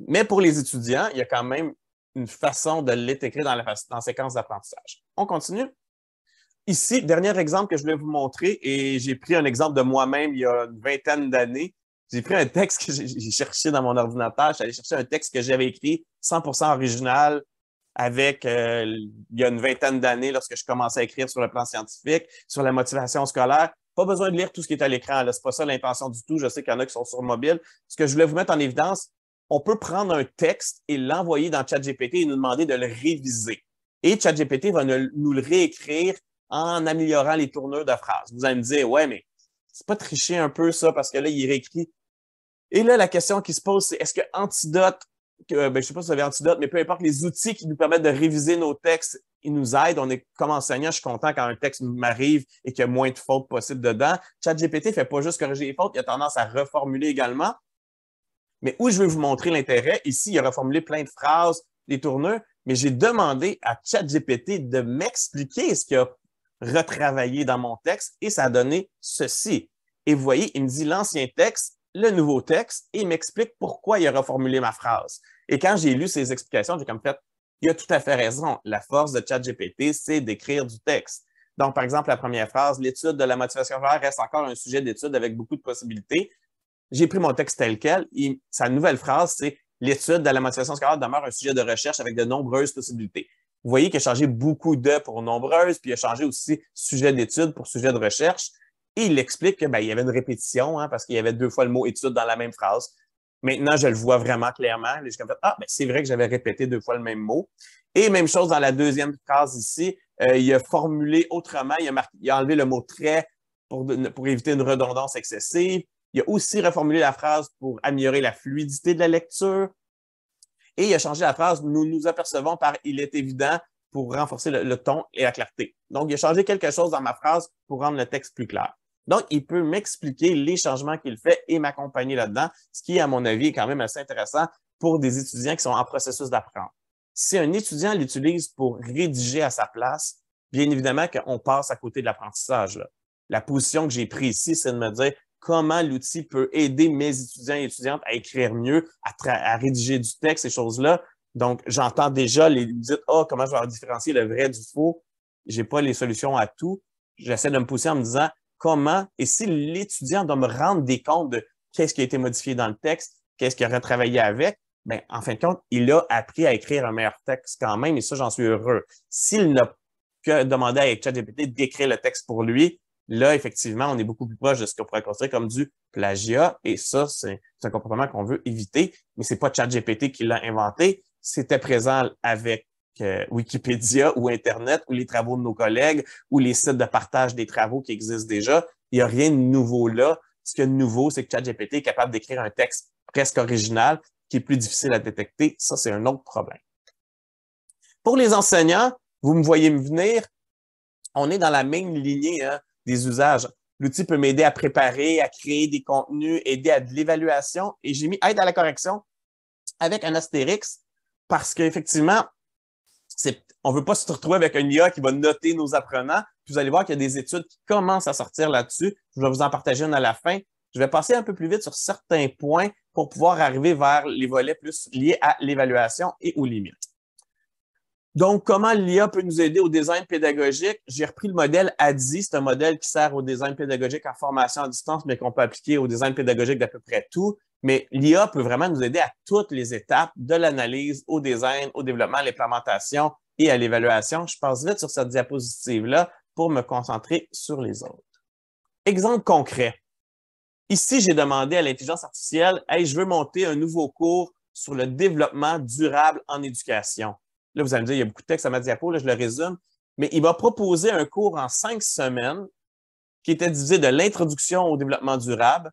Mais pour les étudiants, il y a quand même une façon de l'intégrer dans la séquence d'apprentissage. On continue. Ici, dernier exemple que je voulais vous montrer, et j'ai pris un exemple de moi-même il y a une vingtaine d'années. J'ai pris un texte que j'ai cherché dans mon ordinateur. Je suis allé chercher un texte que j'avais écrit 100% original avec il y a une vingtaine d'années lorsque je commençais à écrire sur le plan scientifique, sur la motivation scolaire. Pas besoin de lire tout ce qui est à l'écran. Ce n'est pas ça l'intention du tout. Je sais qu'il y en a qui sont sur mobile. Ce que je voulais vous mettre en évidence, on peut prendre un texte et l'envoyer dans ChatGPT et nous demander de le réviser. Et ChatGPT va nous le réécrire en améliorant les tournures de phrases. Vous allez me dire, ouais, mais c'est pas tricher un peu ça parce que là, il réécrit. Et là, la question qui se pose, c'est est-ce que Antidote, je sais pas si vous avez Antidote, mais peu importe les outils qui nous permettent de réviser nos textes, ils nous aident. On est comme enseignant, je suis content quand un texte m'arrive et qu'il y a moins de fautes possibles dedans. ChatGPT fait pas juste corriger les fautes, il a tendance à reformuler également. Mais où je veux vous montrer l'intérêt, ici, il a reformulé plein de phrases, des tournures, mais j'ai demandé à ChatGPT de m'expliquer ce qu'il a retravaillé dans mon texte et ça a donné ceci. Et vous voyez, il me dit l'ancien texte, le nouveau texte et il m'explique pourquoi il a reformulé ma phrase. Et quand j'ai lu ces explications, j'ai comme fait, il a tout à fait raison. La force de ChatGPT, c'est d'écrire du texte. Donc, par exemple, la première phrase, l'étude de la motivation scolaire reste encore un sujet d'étude avec beaucoup de possibilités. J'ai pris mon texte tel quel et sa nouvelle phrase, c'est l'étude de la motivation scolaire demeure un sujet de recherche avec de nombreuses possibilités. Vous voyez qu'il a changé beaucoup de pour nombreuses, puis il a changé aussi sujet d'étude pour sujet de recherche. Et il explique qu'il y avait une répétition, hein, parce qu'il y avait 2 fois le mot étude dans la même phrase. Maintenant, je le vois vraiment clairement. J'ai comme fait, c'est vrai que j'avais répété 2 fois le même mot. Et même chose dans la deuxième phrase ici, il a formulé autrement, il a enlevé le mot très pour éviter une redondance excessive. Il a aussi reformulé la phrase pour améliorer la fluidité de la lecture. Et il a changé la phrase « Nous nous apercevons par « il est évident » pour renforcer le ton et la clarté. Donc, il a changé quelque chose dans ma phrase pour rendre le texte plus clair. Donc, il peut m'expliquer les changements qu'il fait et m'accompagner là-dedans, ce qui, à mon avis, est quand même assez intéressant pour des étudiants qui sont en processus d'apprendre. Si un étudiant l'utilise pour rédiger à sa place, bien évidemment qu'on passe à côté de l'apprentissage. La position que j'ai prise ici, c'est de me dire comment l'outil peut aider mes étudiants et étudiantes à écrire mieux, à rédiger du texte, ces choses-là. Donc, j'entends déjà les dites, comment je vais différencier le vrai du faux. J'ai pas les solutions à tout. J'essaie de me pousser en me disant comment, et si l'étudiant doit me rendre des comptes de qu'est-ce qui a été modifié dans le texte, qu'est-ce qu'il a retravaillé avec, ben, en fin de compte, il a appris à écrire un meilleur texte quand même, et ça, j'en suis heureux. S'il n'a que demandé à ChatGPT d'écrire le texte pour lui, là, effectivement, on est beaucoup plus proche de ce qu'on pourrait considérer comme du plagiat. Et ça, c'est un comportement qu'on veut éviter. Mais c'est pas ChatGPT qui l'a inventé. C'était présent avec Wikipédia ou Internet ou les travaux de nos collègues ou les sites de partage des travaux qui existent déjà. Il n'y a rien de nouveau là. Ce qu'il y a de nouveau, c'est que ChatGPT est capable d'écrire un texte presque original qui est plus difficile à détecter. Ça, c'est un autre problème. Pour les enseignants, vous me voyez me venir, on est dans la même lignée, hein, des usages. L'outil peut m'aider à préparer, à créer des contenus, aider à de l'évaluation. Et j'ai mis aide à la correction avec un astérix parce qu'effectivement, on ne veut pas se retrouver avec un IA qui va noter nos apprenants. Puis vous allez voir qu'il y a des études qui commencent à sortir là-dessus. Je vais vous en partager une à la fin. Je vais passer un peu plus vite sur certains points pour pouvoir arriver vers les volets plus liés à l'évaluation et aux limites. Donc, comment l'IA peut nous aider au design pédagogique? J'ai repris le modèle ADDIE. C'est un modèle qui sert au design pédagogique en formation à distance, mais qu'on peut appliquer au design pédagogique d'à peu près tout. Mais l'IA peut vraiment nous aider à toutes les étapes de l'analyse, au design, au développement, à l'implémentation et à l'évaluation. Je passe vite sur cette diapositive-là pour me concentrer sur les autres. Exemple concret. Ici, j'ai demandé à l'intelligence artificielle, « Hey, je veux monter un nouveau cours sur le développement durable en éducation. » Là, vous allez me dire, il y a beaucoup de texte à ma diapo, là, je le résume. Mais il m'a proposé un cours en 5 semaines qui était divisé de l'introduction au développement durable,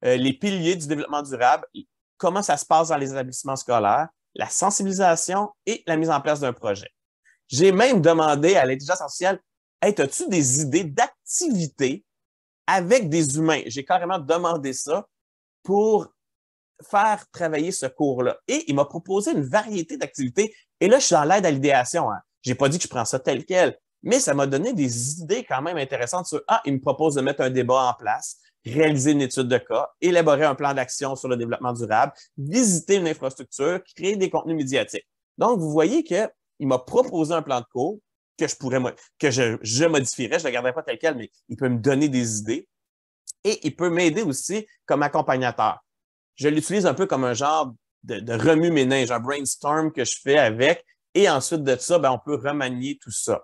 les piliers du développement durable, comment ça se passe dans les établissements scolaires, la sensibilisation et la mise en place d'un projet. J'ai même demandé à l'intelligence artificielle, « Hey, as-tu des idées d'activités avec des humains? » J'ai carrément demandé ça pour faire travailler ce cours-là. Et il m'a proposé une variété d'activités. Et là, je suis dans l'aide à l'idéation. Hein. Je n'ai pas dit que je prends ça tel quel, mais ça m'a donné des idées quand même intéressantes sur, il me propose de mettre un débat en place, réaliser une étude de cas, élaborer un plan d'action sur le développement durable, visiter une infrastructure, créer des contenus médiatiques. Donc, vous voyez qu'il m'a proposé un plan de cours que je modifierais, je ne le garderai pas tel quel, mais il peut me donner des idées et il peut m'aider aussi comme accompagnateur. Je l'utilise un peu comme un genre de remue-ménage, un brainstorm que je fais avec, et ensuite de ça, on peut remanier tout ça.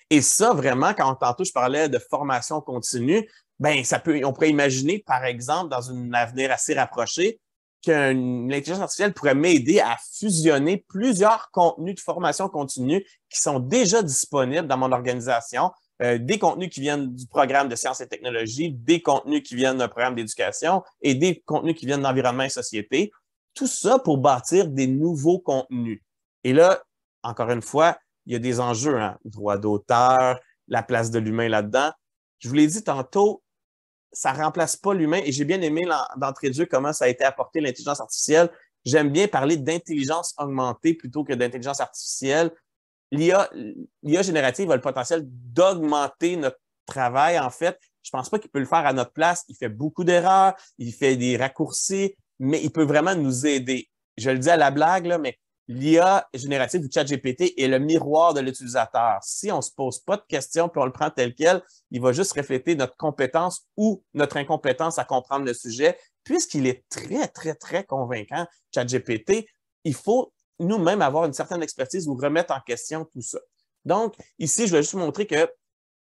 Et ça, vraiment, quand tantôt je parlais de formation continue, on pourrait imaginer, par exemple, dans un avenir assez rapproché, qu'une intelligence artificielle pourrait m'aider à fusionner plusieurs contenus de formation continue qui sont déjà disponibles dans mon organisation, des contenus qui viennent du programme de sciences et technologies, des contenus qui viennent d'un programme d'éducation et des contenus qui viennent d'environnement et société. Tout ça pour bâtir des nouveaux contenus. Et là, encore une fois, il y a des enjeux, hein, droit d'auteur, la place de l'humain là-dedans. Je vous l'ai dit tantôt, ça ne remplace pas l'humain et j'ai bien aimé d'entrée de jeu comment ça a été apporté l'intelligence artificielle. J'aime bien parler d'intelligence augmentée plutôt que d'intelligence artificielle. L'IA générative a le potentiel d'augmenter notre travail. En fait, je ne pense pas qu'il peut le faire à notre place. Il fait beaucoup d'erreurs, il fait des raccourcis, mais il peut vraiment nous aider. Je le dis à la blague, là, mais l'IA générative du ChatGPT est le miroir de l'utilisateur. Si on ne se pose pas de questions puis on le prend tel quel, il va juste refléter notre compétence ou notre incompétence à comprendre le sujet. Puisqu'il est très, très, très convaincant, ChatGPT, il faut nous-mêmes avoir une certaine expertise ou remettre en question tout ça. Donc, ici, je vais juste vous montrer que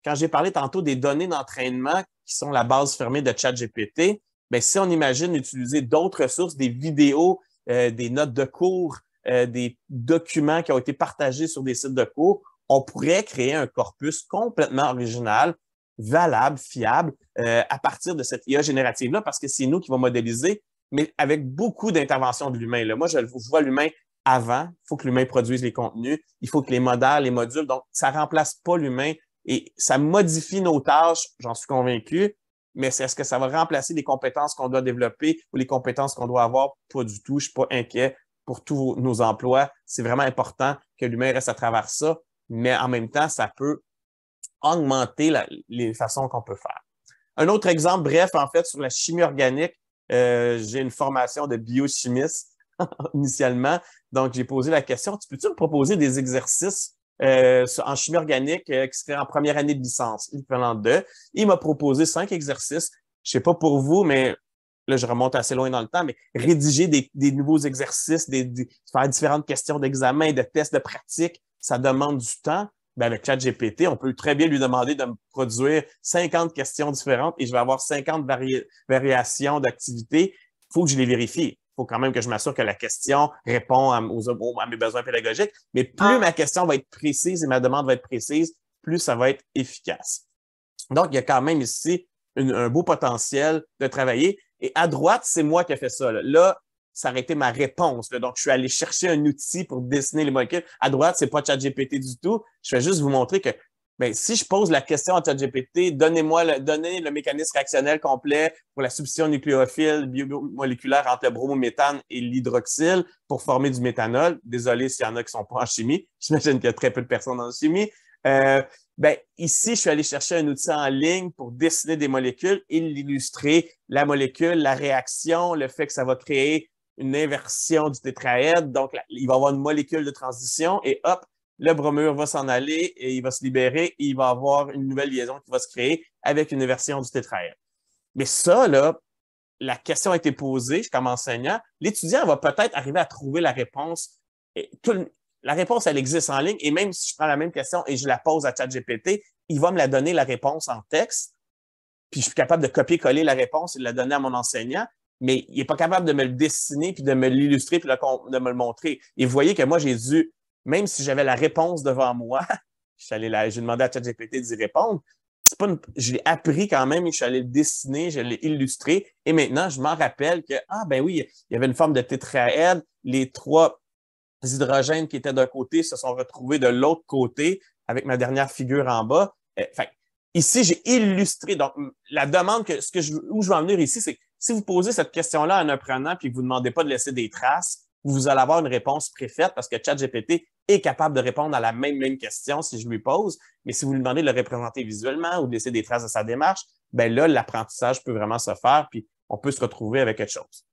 quand j'ai parlé tantôt des données d'entraînement qui sont la base fermée de ChatGPT, si on imagine utiliser d'autres ressources, des vidéos, des notes de cours, des documents qui ont été partagés sur des sites de cours, on pourrait créer un corpus complètement original, valable, fiable, à partir de cette IA générative-là, parce que c'est nous qui va modéliser, mais avec beaucoup d'intervention de l'humain. Moi, je vois l'humain avant, il faut que l'humain produise les contenus, il faut que les modèles, les modules, donc ça ne remplace pas l'humain et ça modifie nos tâches, j'en suis convaincu, mais est-ce que ça va remplacer les compétences qu'on doit développer ou les compétences qu'on doit avoir? Pas du tout, je ne suis pas inquiet pour tous nos emplois. C'est vraiment important que l'humain reste à travers ça, mais en même temps, ça peut augmenter les façons qu'on peut faire. Un autre exemple, bref, en fait, sur la chimie organique, j'ai une formation de biochimiste initialement. Donc, j'ai posé la question, peux-tu me proposer des exercices en chimie organique qui seraient en première année de licence, l'équivalent de 2. Il m'a proposé 5 exercices. Je ne sais pas pour vous, mais là, je remonte assez loin dans le temps, mais rédiger des nouveaux exercices, faire différentes questions d'examen, de tests de pratique, ça demande du temps. Avec ChatGPT, on peut très bien lui demander de me produire 50 questions différentes et je vais avoir 50 variations d'activités. Il faut que je les vérifie. Il faut quand même que je m'assure que la question répond à mes besoins pédagogiques. Mais plus ma question va être précise et ma demande va être précise, plus ça va être efficace. Donc, il y a quand même ici un beau potentiel de travailler. Et à droite, c'est moi qui ai fait ça. Là, ça aurait été ma réponse. Donc, je suis allé chercher un outil pour dessiner les molécules. À droite, c'est pas ChatGPT du tout. Je vais juste vous montrer que Bien, si je pose la question à ChatGPT, donnez le mécanisme réactionnel complet pour la substitution nucléophile biomoléculaire entre le bromométhane et l'hydroxyle pour former du méthanol. Désolé s'il y en a qui ne sont pas en chimie. J'imagine qu'il y a très peu de personnes en chimie. Ben, ici, je suis allé chercher un outil en ligne pour dessiner des molécules et l'illustrer, la molécule, la réaction, le fait que ça va créer une inversion du tétraèdre. Donc, il va y avoir une molécule de transition et hop, le bromure va s'en aller et il va se libérer et il va avoir une nouvelle liaison qui va se créer avec une inversion du tétraèdre. Mais ça, là, la question a été posée comme enseignant. L'étudiant va peut-être arriver à trouver la réponse. La réponse, elle existe en ligne et même si je prends la même question et je la pose à ChatGPT, il va me la donner la réponse en texte. Puis je suis capable de copier-coller la réponse et de la donner à mon enseignant, mais il n'est pas capable de me le dessiner puis de me l'illustrer puis de me le montrer. Et vous voyez que moi, j'ai dû, même si j'avais la réponse devant moi, j'ai demandé à ChatGPT d'y répondre. Je l'ai appris quand même et je suis allé le dessiner, je l'ai illustré. Et maintenant, je m'en rappelle que, ben oui, il y avait une forme de tétraèdre. Les 3 hydrogènes qui étaient d'un côté se sont retrouvés de l'autre côté avec ma dernière figure en bas. Ici, j'ai illustré. Donc, la demande où je veux en venir ici, c'est que si vous posez cette question-là à un apprenant puis que vous ne demandez pas de laisser des traces, vous allez avoir une réponse préfaite parce que ChatGPT est capable de répondre à la même question si je lui pose. Mais si vous lui demandez de le représenter visuellement ou de laisser des traces de sa démarche, ben là, l'apprentissage peut vraiment se faire puis on peut se retrouver avec quelque chose.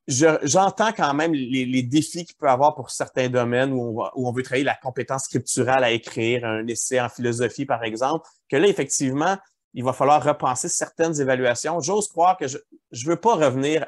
J'entends quand même les défis qu'il peut y avoir pour certains domaines où on veut travailler la compétence scripturale à écrire un essai en philosophie, par exemple, que là, effectivement, il va falloir repenser certaines évaluations. J'ose croire que je ne veux pas revenir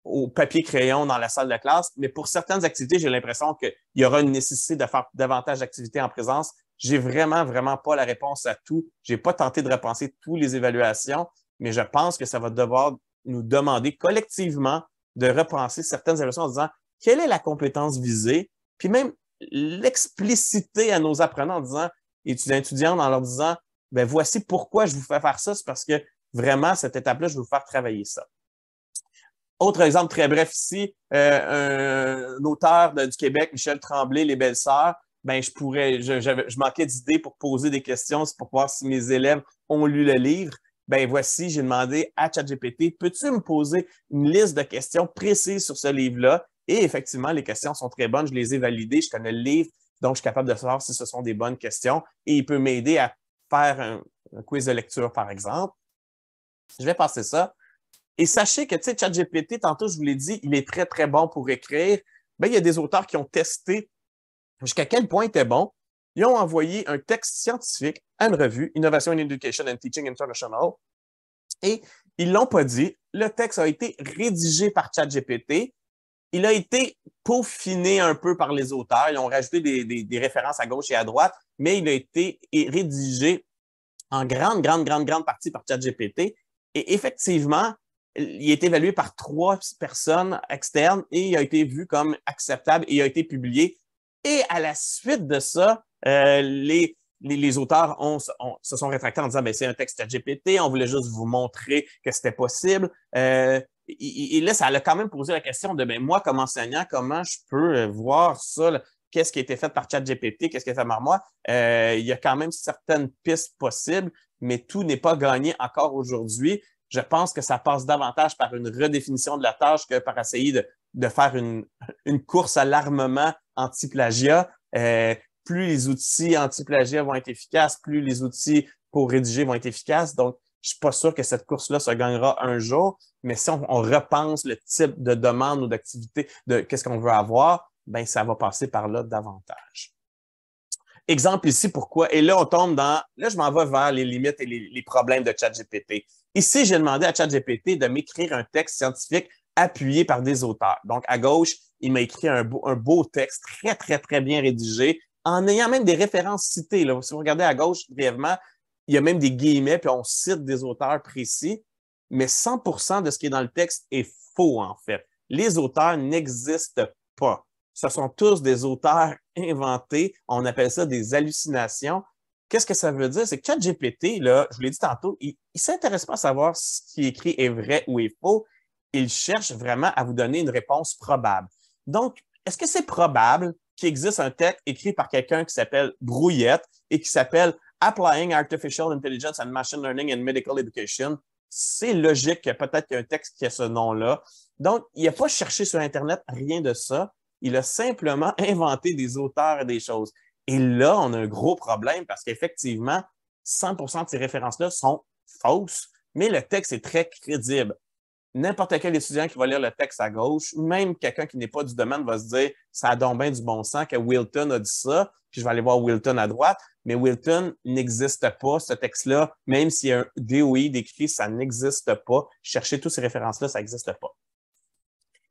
au papier-crayon dans la salle de classe, mais pour certaines activités, j'ai l'impression qu'il y aura une nécessité de faire davantage d'activités en présence. J'ai vraiment pas la réponse à tout. J'ai pas tenté de repenser toutes les évaluations, mais je pense que ça va devoir nous demander collectivement de repenser certaines évaluations en disant quelle est la compétence visée, puis même l'expliciter à nos apprenants en disant, étudiants, en leur disant, ben voici pourquoi je vous fais faire ça, c'est parce que vraiment, cette étape-là, je vais vous faire travailler ça. Autre exemple très bref ici, un auteur du Québec, Michel Tremblay, Les Belles-Sœurs, ben je manquais d'idées pour poser des questions, c'est pour voir si mes élèves ont lu le livre. Ben voici, j'ai demandé à ChatGPT, peux-tu me poser une liste de questions précises sur ce livre-là? Et effectivement, les questions sont très bonnes, je les ai validées, je connais le livre, donc je suis capable de savoir si ce sont des bonnes questions et il peut m'aider à faire un quiz de lecture, par exemple. Je vais passer ça. Et sachez que, tu sais, ChatGPT, tantôt, je vous l'ai dit, il est très bon pour écrire. Ben, il y a des auteurs qui ont testé jusqu'à quel point il était bon. Ils ont envoyé un texte scientifique à une revue, Innovation in Education and Teaching International, et ils ne l'ont pas dit. Le texte a été rédigé par ChatGPT. Il a été peaufiné un peu par les auteurs. Ils ont rajouté des références à gauche et à droite, mais il a été rédigé en grande partie par ChatGPT. Et effectivement, il est évalué par 3 personnes externes et il a été vu comme acceptable et il a été publié. Et à la suite de ça, les auteurs se sont rétractés en disant ben, c'est un texte ChatGPT, on voulait juste vous montrer que c'était possible. Et là, ça a quand même posé la question de ben, moi, comme enseignant, comment je peux voir ça? Qu'est-ce qui a été fait par ChatGPT? Qu'est-ce qui a été fait par moi? Il y a quand même certaines pistes possibles, mais tout n'est pas gagné encore aujourd'hui. Je pense que ça passe davantage par une redéfinition de la tâche que par essayer de faire une course à l'armement anti-plagiat. Plus les outils anti-plagiat vont être efficaces, plus les outils pour rédiger vont être efficaces. Donc, je ne suis pas sûr que cette course-là se gagnera un jour, mais si on repense le type de demande ou d'activité, de qu'est-ce qu'on veut avoir, ben ça va passer par là davantage. Exemple ici, pourquoi? Et là, on tombe là, je m'en vais vers les limites et les problèmes de ChatGPT. Ici, j'ai demandé à ChatGPT de m'écrire un texte scientifique appuyé par des auteurs. Donc, à gauche, il m'a écrit un beau texte très bien rédigé, en ayant même des références citées. Là. Si vous regardez à gauche, brièvement, il y a même des guillemets, puis on cite des auteurs précis, mais 100% de ce qui est dans le texte est faux, en fait. Les auteurs n'existent pas. Ce sont tous des auteurs inventés. On appelle ça des hallucinations. Qu'est-ce que ça veut dire? C'est que ChatGPT, là, je vous l'ai dit tantôt, il ne s'intéresse pas à savoir si ce qui est écrit est vrai ou est faux. Il cherche vraiment à vous donner une réponse probable. Donc, est-ce que c'est probable qu'il existe un texte écrit par quelqu'un qui s'appelle Brouillette et qui s'appelle Applying Artificial Intelligence and Machine Learning in Medical Education. C'est logique que peut-être qu'il y a un texte qui a ce nom-là. Donc, il n'a pas cherché sur Internet rien de ça. Il a simplement inventé des auteurs et des choses. Et là, on a un gros problème parce qu'effectivement, 100% de ces références-là sont fausses, mais le texte est très crédible. N'importe quel étudiant qui va lire le texte à gauche, même quelqu'un qui n'est pas du domaine va se dire « ça a donc bien du bon sens que Wilton a dit ça, puis je vais aller voir Wilton à droite ». Mais Wilton n'existe pas, ce texte-là, même s'il y a un DOI décrit, ça n'existe pas. Cherchez toutes ces références-là, ça n'existe pas.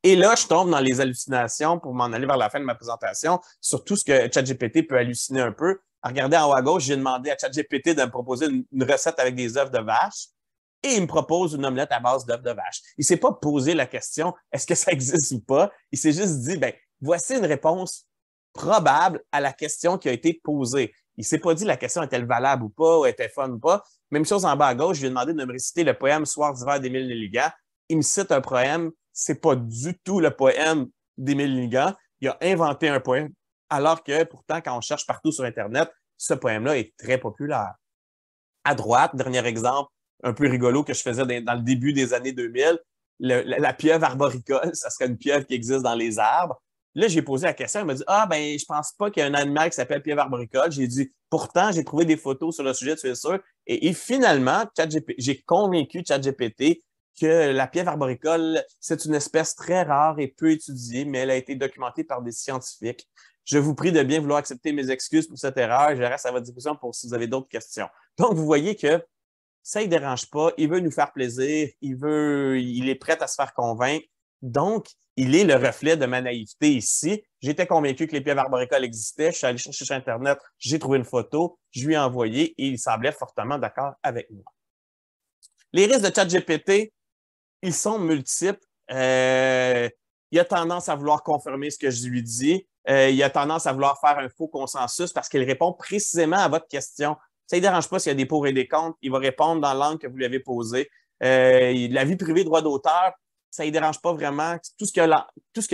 Et là, je tombe dans les hallucinations pour m'en aller vers la fin de ma présentation sur tout ce que ChatGPT peut halluciner un peu. Regardez en haut à gauche, j'ai demandé à ChatGPT de me proposer une recette avec des œufs de vache et il me propose une omelette à base d'œufs de vache. Il ne s'est pas posé la question est-ce que ça existe ou pas. Il s'est juste dit ben voici une réponse probable à la question qui a été posée. Il ne s'est pas dit la question est-elle valable ou pas, ou était fun ou pas. Même chose en bas à gauche, je lui ai demandé de me réciter le poème Soir d'hiver d'Émile Nelligan. Il me cite un poème, c'est pas du tout le poème d'Émile Nelligan. Il a inventé un poème, alors que pourtant, quand on cherche partout sur Internet, ce poème-là est très populaire. À droite, dernier exemple, un peu rigolo que je faisais dans le début des années 2000, la pieuvre arboricole, ça serait une pieuvre qui existe dans les arbres. Là, j'ai posé la question, il m'a dit « Ah, ben, je pense pas qu'il y a un animal qui s'appelle pieuvre arboricole. » J'ai dit « Pourtant, j'ai trouvé des photos sur le sujet, tu es sûr? » Et finalement, j'ai convaincu ChatGPT que la pieuvre arboricole, c'est une espèce très rare et peu étudiée, mais elle a été documentée par des scientifiques. Je vous prie de bien vouloir accepter mes excuses pour cette erreur. Je reste à votre disposition pour si vous avez d'autres questions. Donc, vous voyez que ça ne dérange pas. Il veut nous faire plaisir. Il est prêt à se faire convaincre. Donc, il est le reflet de ma naïveté ici. J'étais convaincu que les pieuvres arboricoles existaient. Je suis allé chercher sur Internet. J'ai trouvé une photo. Je lui ai envoyé et il semblait fortement d'accord avec moi. Les risques de ChatGPT, ils sont multiples. Il a tendance à vouloir confirmer ce que je lui dis. Il a tendance à vouloir faire un faux consensus parce qu'il répond précisément à votre question. Ça ne dérange pas s'il y a des pour et des contre. Il va répondre dans l'angle que vous lui avez posé. La vie privée, droit d'auteur, ça ne dérange pas vraiment. Tout ce qu'il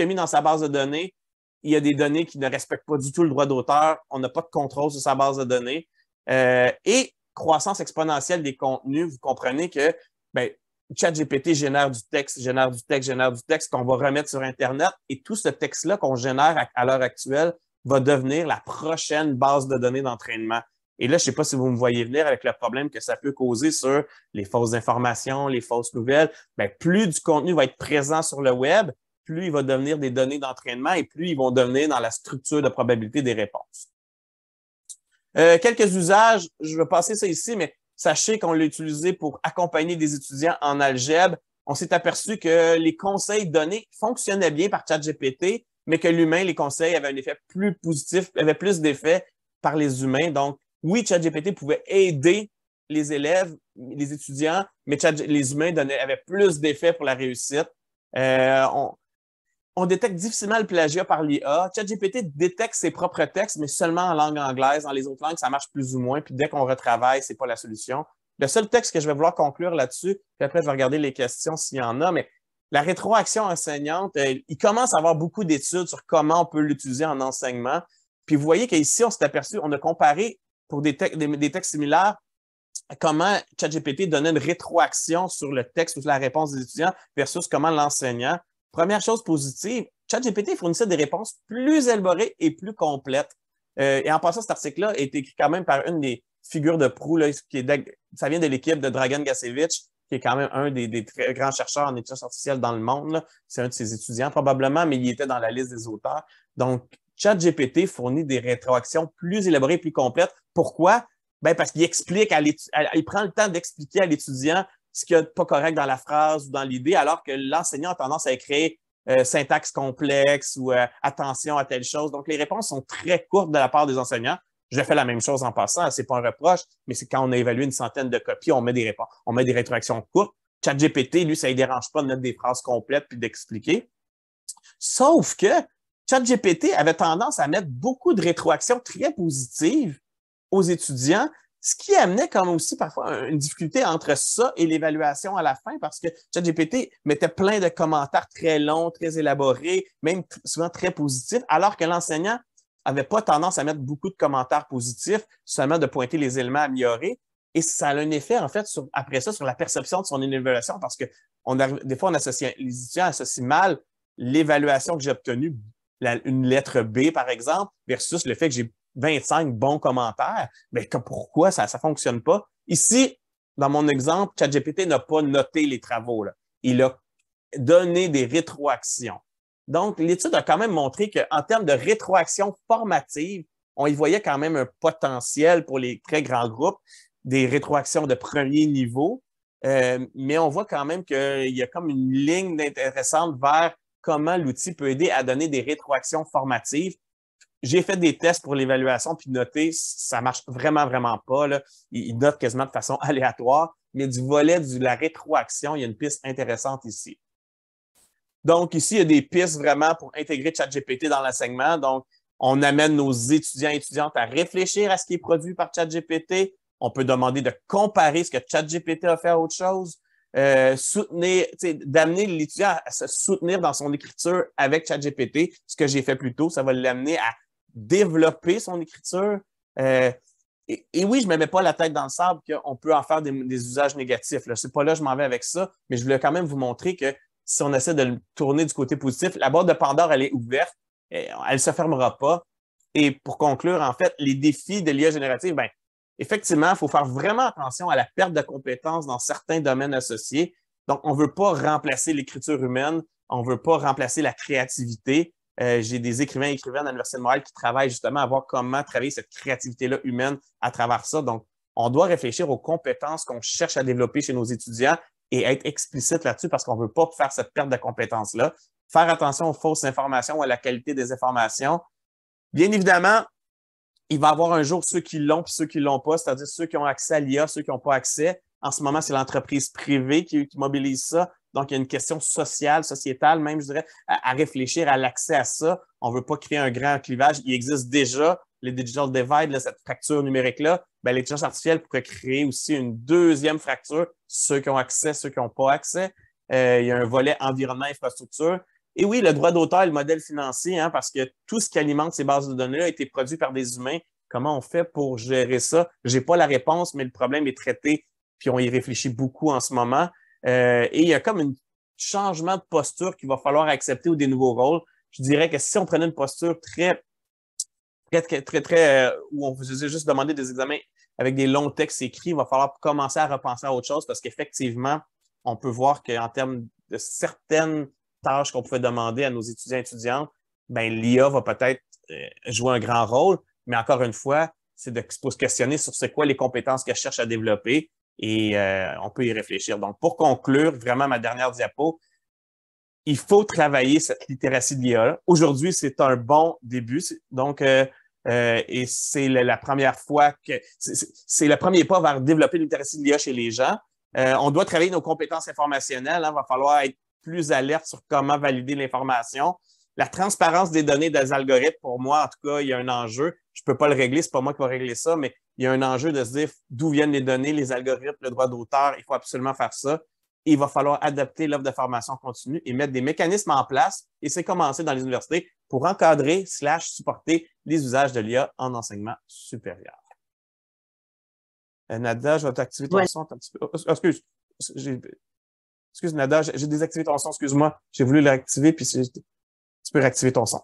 a mis dans sa base de données, il y a des données qui ne respectent pas du tout le droit d'auteur. On n'a pas de contrôle sur sa base de données. Et croissance exponentielle des contenus, vous comprenez que ChatGPT génère du texte qu'on va remettre sur Internet et tout ce texte-là qu'on génère à l'heure actuelle va devenir la prochaine base de données d'entraînement. Et là, je ne sais pas si vous me voyez venir avec le problème que ça peut causer sur les fausses informations, les fausses nouvelles. Plus du contenu va être présent sur le web, plus il va devenir des données d'entraînement et plus ils vont devenir dans la structure de probabilité des réponses. Quelques usages, je vais passer ça ici, mais sachez qu'on l'a utilisé pour accompagner des étudiants en algèbre. On s'est aperçu que les conseils donnés fonctionnaient bien par ChatGPT, mais que l'humain, les conseils avaient un effet plus positif, avaient plus d'effet par les humains. Donc, oui, ChatGPT pouvait aider les élèves, les étudiants, mais les humains avaient plus d'effet pour la réussite. On détecte difficilement le plagiat par l'IA. ChatGPT détecte ses propres textes, mais seulement en langue anglaise. Dans les autres langues, ça marche plus ou moins. Puis dès qu'on retravaille, c'est pas la solution. Le seul texte que je vais vouloir conclure là-dessus, puis après, je vais regarder les questions s'il y en a, mais la rétroaction enseignante, il commence à avoir beaucoup d'études sur comment on peut l'utiliser en enseignement. Puis vous voyez qu'ici, on s'est aperçu, on a comparé pour des textes similaires, comment ChatGPT donnait une rétroaction sur le texte ou sur la réponse des étudiants versus comment l'enseignant. Première chose positive, ChatGPT fournissait des réponses plus élaborées et plus complètes. Et en passant, cet article-là a été écrit quand même par une des figures de proue, là, ça vient de l'équipe de Dragan Gacevic, qui est quand même un des très grands chercheurs en intelligence artificielle dans le monde. C'est un de ses étudiants probablement, mais il était dans la liste des auteurs. Donc, ChatGPT fournit des rétroactions plus élaborées et plus complètes. Pourquoi? Parce qu'il explique, il prend le temps d'expliquer à l'étudiant ce qu'il y a de pas correct dans la phrase ou dans l'idée, alors que l'enseignant a tendance à écrire syntaxe complexe ou attention à telle chose. Donc, les réponses sont très courtes de la part des enseignants. Je fais la même chose en passant, c'est pas un reproche, mais c'est quand on a évalué une centaine de copies, on met des réponses, on met des rétroactions courtes. ChatGPT, lui, ça ne dérange pas de mettre des phrases complètes puis d'expliquer. Sauf que ChatGPT avait tendance à mettre beaucoup de rétroactions très positives aux étudiants, ce qui amenait comme aussi parfois une difficulté entre ça et l'évaluation à la fin, parce que ChatGPT mettait plein de commentaires très longs, très élaborés, même souvent très positifs, alors que l'enseignant n'avait pas tendance à mettre beaucoup de commentaires positifs, seulement de pointer les éléments améliorés. Et ça a un effet, en fait, après ça, sur la perception de son évaluation, parce que des fois, les étudiants associent mal l'évaluation que j'ai obtenue, une lettre B, par exemple, versus le fait que j'ai 25 bons commentaires. Mais pourquoi ça ne fonctionne pas? Ici, dans mon exemple, ChatGPT n'a pas noté les travaux, là. Il a donné des rétroactions. Donc, l'étude a quand même montré qu'en termes de rétroaction formative, on y voyait quand même un potentiel pour les très grands groupes, des rétroactions de premier niveau, mais on voit quand même qu'il y a comme une ligne intéressante vers comment l'outil peut aider à donner des rétroactions formatives. J'ai fait des tests pour l'évaluation, puis noter, ça marche vraiment, vraiment pas, là. Il note quasiment de façon aléatoire, mais du volet de la rétroaction, il y a une piste intéressante ici. Donc, ici, il y a des pistes vraiment pour intégrer ChatGPT dans l'enseignement. Donc, on amène nos étudiants et étudiantes à réfléchir à ce qui est produit par ChatGPT. On peut demander de comparer ce que ChatGPT a fait à autre chose. D'amener l'étudiant à se soutenir dans son écriture avec ChatGPT. Ce que j'ai fait plus tôt, ça va l'amener à développer son écriture. Et oui, je ne me mets pas la tête dans le sable qu'on peut en faire des usages négatifs. Là. C'est pas là que je m'en vais avec ça, mais je voulais quand même vous montrer que si on essaie de le tourner du côté positif, la boîte de Pandore, elle est ouverte, elle ne se fermera pas. Et pour conclure, en fait, les défis de l'IA générative, bien, effectivement, il faut faire vraiment attention à la perte de compétences dans certains domaines associés. Donc, on ne veut pas remplacer l'écriture humaine, on ne veut pas remplacer la créativité. J'ai des écrivains et écrivaines à l'Université de Montréal qui travaillent justement à voir comment travailler cette créativité-là humaine à travers ça. Donc, on doit réfléchir aux compétences qu'on cherche à développer chez nos étudiants et être explicite là-dessus parce qu'on ne veut pas faire cette perte de compétences-là. Faire attention aux fausses informations ou à la qualité des informations. Bien évidemment, il va y avoir un jour ceux qui l'ont et ceux qui ne l'ont pas, c'est-à-dire ceux qui ont accès à l'IA, ceux qui n'ont pas accès. En ce moment, c'est l'entreprise privée qui mobilise ça. Donc, il y a une question sociale, sociétale, même, je dirais, à réfléchir à l'accès à ça. On ne veut pas créer un grand clivage. Il existe déjà les digital divide, là, cette fracture numérique-là. Ben, l'intelligence artificielle pourrait créer aussi une deuxième fracture, ceux qui ont accès, ceux qui n'ont pas accès. Il y a un volet environnement, infrastructure. Et oui, le droit d'auteur et le modèle financier, hein, parce que tout ce qui alimente ces bases de données-là a été produit par des humains. Comment on fait pour gérer ça? Je n'ai pas la réponse, mais le problème est traité, puis on y réfléchit beaucoup en ce moment. Et il y a comme un changement de posture qu'il va falloir accepter ou des nouveaux rôles. Je dirais que si on prenait une posture où on faisait juste demander des examens avec des longs textes écrits, il va falloir commencer à repenser à autre chose parce qu'effectivement, on peut voir qu'en termes de certaines tâches qu'on pouvait demander à nos étudiants et étudiantes, ben, l'IA va peut-être jouer un grand rôle, mais encore une fois, c'est de se questionner sur c'est quoi les compétences qu'elle cherche à développer et on peut y réfléchir. Donc, pour conclure, vraiment ma dernière diapo, il faut travailler cette littératie de l'IA. Aujourd'hui, c'est un bon début. Donc, et c'est la première fois que c'est le premier pas vers développer une littératie de l'IA chez les gens. On doit travailler nos compétences informationnelles. Il va falloir être plus alerte sur comment valider l'information. La transparence des données des algorithmes, pour moi, en tout cas, il y a un enjeu. Je ne peux pas le régler, ce n'est pas moi qui vais régler ça, mais il y a un enjeu de se dire d'où viennent les données, les algorithmes, le droit d'auteur. Il faut absolument faire ça. Et il va falloir adapter l'offre de formation continue et mettre des mécanismes en place, et c'est commencer dans les universités pour encadrer / supporter les usages de l'IA en enseignement supérieur. Nada, je vais t'activer ton son un petit peu. Excuse, Nada, j'ai désactivé ton son, excuse-moi. J'ai voulu le réactiver, puis tu peux réactiver ton son.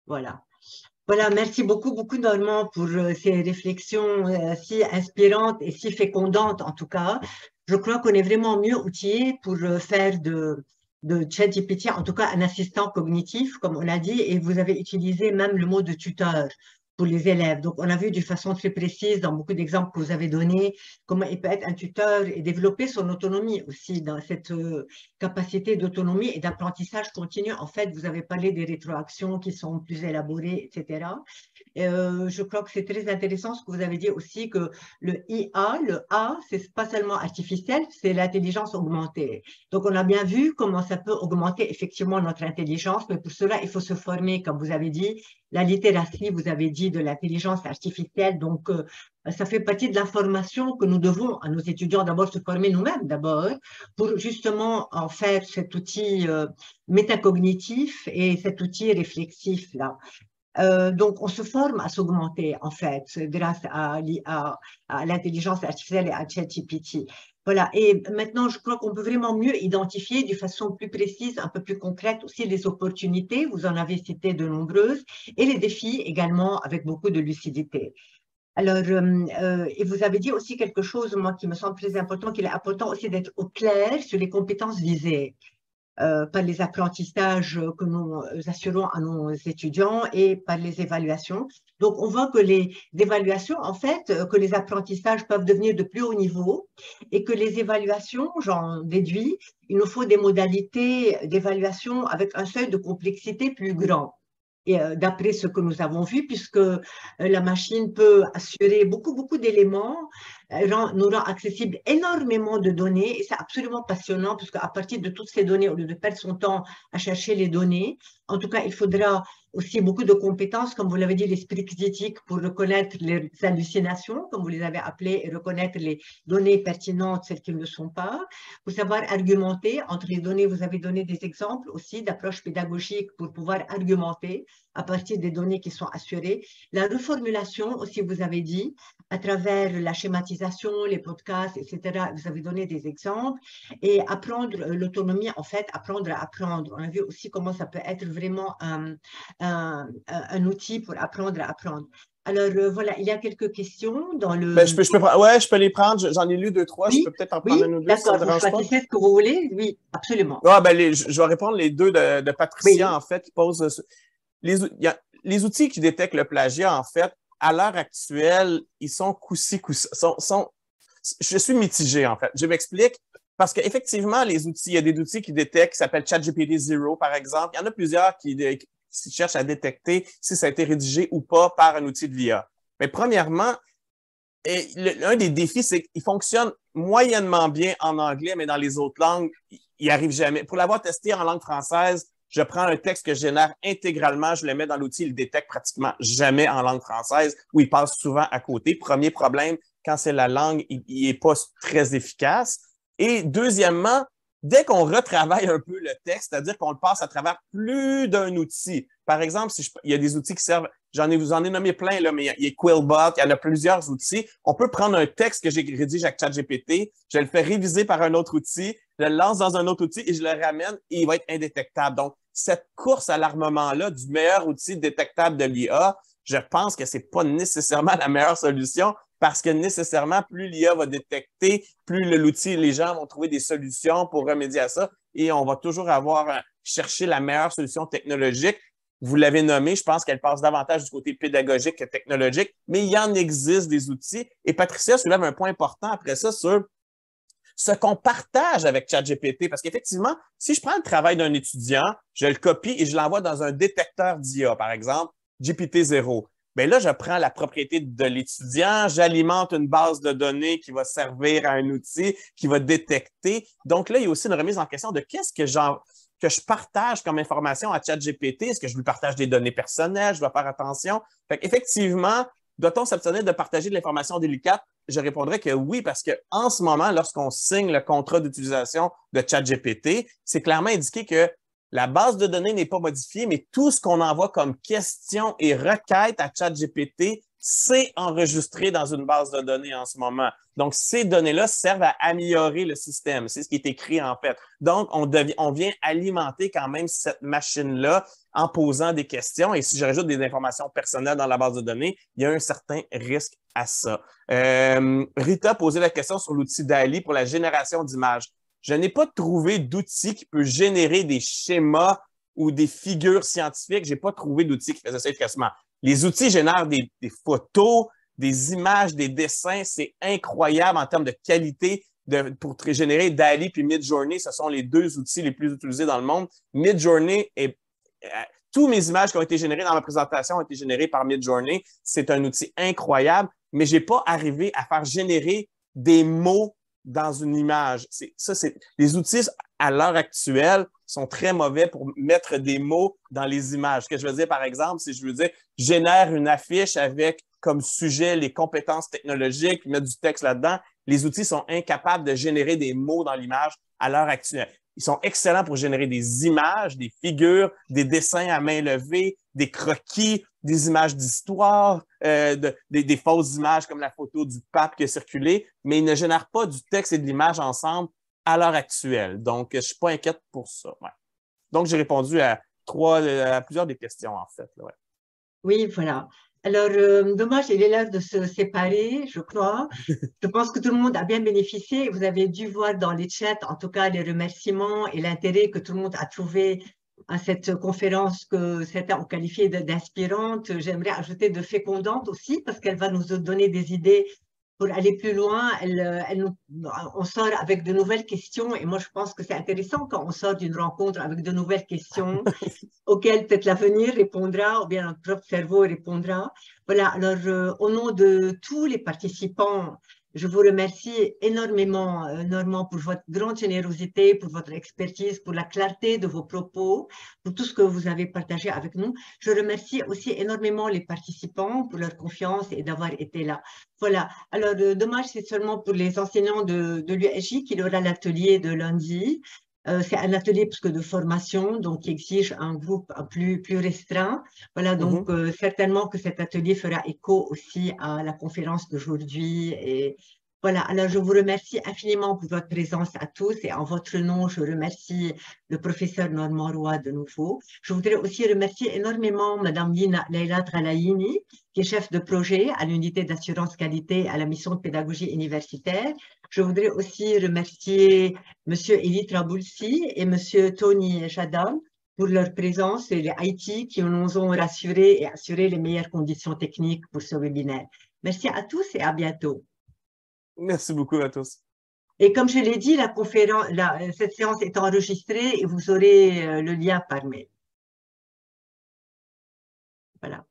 Voilà. Voilà, merci beaucoup Normand pour ces réflexions si inspirantes et si fécondantes en tout cas. Je crois qu'on est vraiment mieux outillé pour faire de ChatGPT, en tout cas un assistant cognitif, comme on a dit, et vous avez utilisé même le mot de tuteur pour les élèves. Donc, on a vu de façon très précise dans beaucoup d'exemples que vous avez donnés comment il peut être un tuteur et développer son autonomie aussi dans cette capacité d'autonomie et d'apprentissage continu. En fait, vous avez parlé des rétroactions qui sont plus élaborées, etc. Je crois que c'est très intéressant ce que vous avez dit aussi que le IA, le A, c'est pas seulement artificiel, c'est l'intelligence augmentée. Donc, on a bien vu comment ça peut augmenter effectivement notre intelligence, mais pour cela, il faut se former, comme vous avez dit, la littératie, vous avez dit, de l'intelligence artificielle. Donc, Ça fait partie de la formation que nous devons à nos étudiants, d'abord se former nous-mêmes d'abord, pour justement en faire cet outil métacognitif et cet outil réflexif-là. Donc, on se forme à s'augmenter, en fait, grâce à l'intelligence artificielle et à ChatGPT. Voilà. Et maintenant, je crois qu'on peut vraiment mieux identifier de façon plus précise, un peu plus concrète aussi les opportunités, vous en avez cité de nombreuses, et les défis également avec beaucoup de lucidité. Alors, et vous avez dit aussi quelque chose, moi, qui me semble très important, qu'il est important aussi d'être au clair sur les compétences visées par les apprentissages que nous assurons à nos étudiants et par les évaluations. Donc, on voit que les évaluations, en fait, que les apprentissages peuvent devenir de plus haut niveau et que les évaluations, j'en déduis, il nous faut des modalités d'évaluation avec un seuil de complexité plus grand. Et d'après ce que nous avons vu, puisque la machine peut assurer beaucoup d'éléments, nous rend accessible énormément de données, et c'est absolument passionnant, puisque à partir de toutes ces données, au lieu de perdre son temps à chercher les données, en tout cas, il faudra aussi beaucoup de compétences, comme vous l'avez dit, l'esprit critique pour reconnaître les hallucinations, comme vous les avez appelées, et reconnaître les données pertinentes, celles qui ne le sont pas, pour savoir argumenter entre les données. Vous avez donné des exemples aussi d'approches pédagogiques pour pouvoir argumenter à partir des données qui sont assurées. La reformulation aussi, vous avez dit, à travers la schématisation, les podcasts, etc. Vous avez donné des exemples. Et apprendre l'autonomie, en fait, apprendre à apprendre. On a vu aussi comment ça peut être vraiment un outil pour apprendre à apprendre. Alors, voilà, il y a quelques questions dans le… Ben, ouais, je peux les prendre. J'en ai lu deux, trois. Je Oui, peux peut-être en prendre oui, un ou deux si ça ne d'accord, te vous dérange pas. choisissez ce que vous voulez. Oui, absolument. Ah, ben, je vais répondre les deux de Patricia, Oui, en fait, qui pose les outils qui détectent le plagiat, en fait, à l'heure actuelle, ils sont coup-ci, coup-ça. Je suis mitigé, en fait. Je m'explique. Parce qu'effectivement, les outils, il y a des outils qui détectent, qui s'appellent ChatGPT Zero, par exemple. Il y en a plusieurs qui cherchent à détecter si ça a été rédigé ou pas par un outil de l'IA. Mais premièrement, un des défis, c'est qu'il fonctionne moyennement bien en anglais, mais dans les autres langues, il n'y arrive jamais. Pour l'avoir testé en langue française, je prends un texte que je génère intégralement, je le mets dans l'outil, il le détecte pratiquement jamais en langue française, où il passe souvent à côté. Premier problème, quand c'est la langue, il n'est pas très efficace. Et deuxièmement, dès qu'on retravaille un peu le texte, c'est-à-dire qu'on le passe à travers plus d'un outil. Par exemple, il y a des outils qui servent, vous en ai nommé plein, là, mais il y a Quillbot, il y en a plusieurs outils. On peut prendre un texte que j'ai rédigé avec ChatGPT, je le fais réviser par un autre outil, je le lance dans un autre outil et je le ramène et il va être indétectable. Donc, cette course à l'armement-là du meilleur outil détectable de l'IA, je pense que c'est pas nécessairement la meilleure solution parce que nécessairement, plus l'IA va détecter, plus l'outil, les gens vont trouver des solutions pour remédier à ça et on va toujours avoir cherché la meilleure solution technologique. Vous l'avez nommé, je pense qu'elle passe davantage du côté pédagogique que technologique, mais il y en existe des outils. Et Patricia soulève un point important après ça sur ce qu'on partage avec ChatGPT. Parce qu'effectivement, si je prends le travail d'un étudiant, je le copie et je l'envoie dans un détecteur d'IA, par exemple, GPT-0. Bien là, je prends la propriété de l'étudiant, j'alimente une base de données qui va servir à un outil, qui va détecter. Donc là, il y a aussi une remise en question de qu'est-ce que je partage comme information à ChatGPT. Est-ce que je lui partage des données personnelles? Je dois faire attention. Fait qu'effectivement, doit-on s'abstenir de partager de l'information délicate? Je répondrais que oui, parce qu'en ce moment, lorsqu'on signe le contrat d'utilisation de ChatGPT, c'est clairement indiqué que la base de données n'est pas modifiée, mais tout ce qu'on envoie comme questions et requêtes à ChatGPT, c'est enregistré dans une base de données en ce moment. Donc, ces données-là servent à améliorer le système. C'est ce qui est écrit en fait. Donc, on vient alimenter quand même cette machine-là en posant des questions. Et si je rajoute des informations personnelles dans la base de données, il y a un certain risque à ça. Rita posait la question sur l'outil DALL-E pour la génération d'images. Je n'ai pas trouvé d'outil qui peut générer des schémas ou des figures scientifiques. Je n'ai pas trouvé d'outil qui faisait ça efficacement. Les outils génèrent des photos, des images, des dessins. C'est incroyable en termes de qualité pour générer DALL-E puis Midjourney. Ce sont les deux outils les plus utilisés dans le monde. Midjourney tous mes images qui ont été générées dans ma présentation ont été générées par Midjourney. C'est un outil incroyable, mais je n'ai pas arrivé à faire générer des mots dans une image. Les outils, à l'heure actuelle, sont très mauvais pour mettre des mots dans les images. Ce que je veux dire, par exemple, si je veux dire, génère une affiche avec comme sujet les compétences technologiques, mettre du texte là-dedans, les outils sont incapables de générer des mots dans l'image à l'heure actuelle. Ils sont excellents pour générer des images, des figures, des dessins à main levée, des croquis, des images d'histoire, des fausses images comme la photo du pape qui a circulé, mais ils ne génèrent pas du texte et de l'image ensemble à l'heure actuelle. Donc, je ne suis pas inquiète pour ça. Ouais. Donc, j'ai répondu à plusieurs des questions, en fait. Là, ouais. Oui, voilà. Alors, dommage, il est l'heure de se séparer, je crois. Je pense que tout le monde a bien bénéficié. Vous avez dû voir dans les chats, en tout cas, les remerciements et l'intérêt que tout le monde a trouvé à cette conférence que certains ont qualifiée d'inspirante. J'aimerais ajouter de fécondante aussi, parce qu'elle va nous donner des idées pour aller plus loin. On sort avec de nouvelles questions et moi, je pense que c'est intéressant quand on sort d'une rencontre avec de nouvelles questions auxquelles peut-être l'avenir répondra ou bien notre propre cerveau répondra. Voilà, alors au nom de tous les participants, je vous remercie énormément, Normand, pour votre grande générosité, pour votre expertise, pour la clarté de vos propos, pour tout ce que vous avez partagé avec nous. Je remercie aussi énormément les participants pour leur confiance et d'avoir été là. Voilà, alors dommage, c'est seulement pour les enseignants de l'USJ qu'il y aura l'atelier de lundi. C'est un atelier plus que de formation, donc qui exige un groupe plus restreint. Voilà, donc certainement que cet atelier fera écho aussi à la conférence d'aujourd'hui. Et voilà, alors je vous remercie infiniment pour votre présence à tous et en votre nom, je remercie le professeur Normand Roy de nouveau. Je voudrais aussi remercier énormément Madame Leila Tralaini, qui est chef de projet à l'unité d'assurance qualité à la mission de pédagogie universitaire. Je voudrais aussi remercier Monsieur Elie Traboulsi et Monsieur Tony Chadam pour leur présence et les IT qui nous ont rassurés et assuré les meilleures conditions techniques pour ce webinaire. Merci à tous et à bientôt. Merci beaucoup à tous. Et comme je l'ai dit, cette séance est enregistrée et vous aurez le lien par mail. Voilà.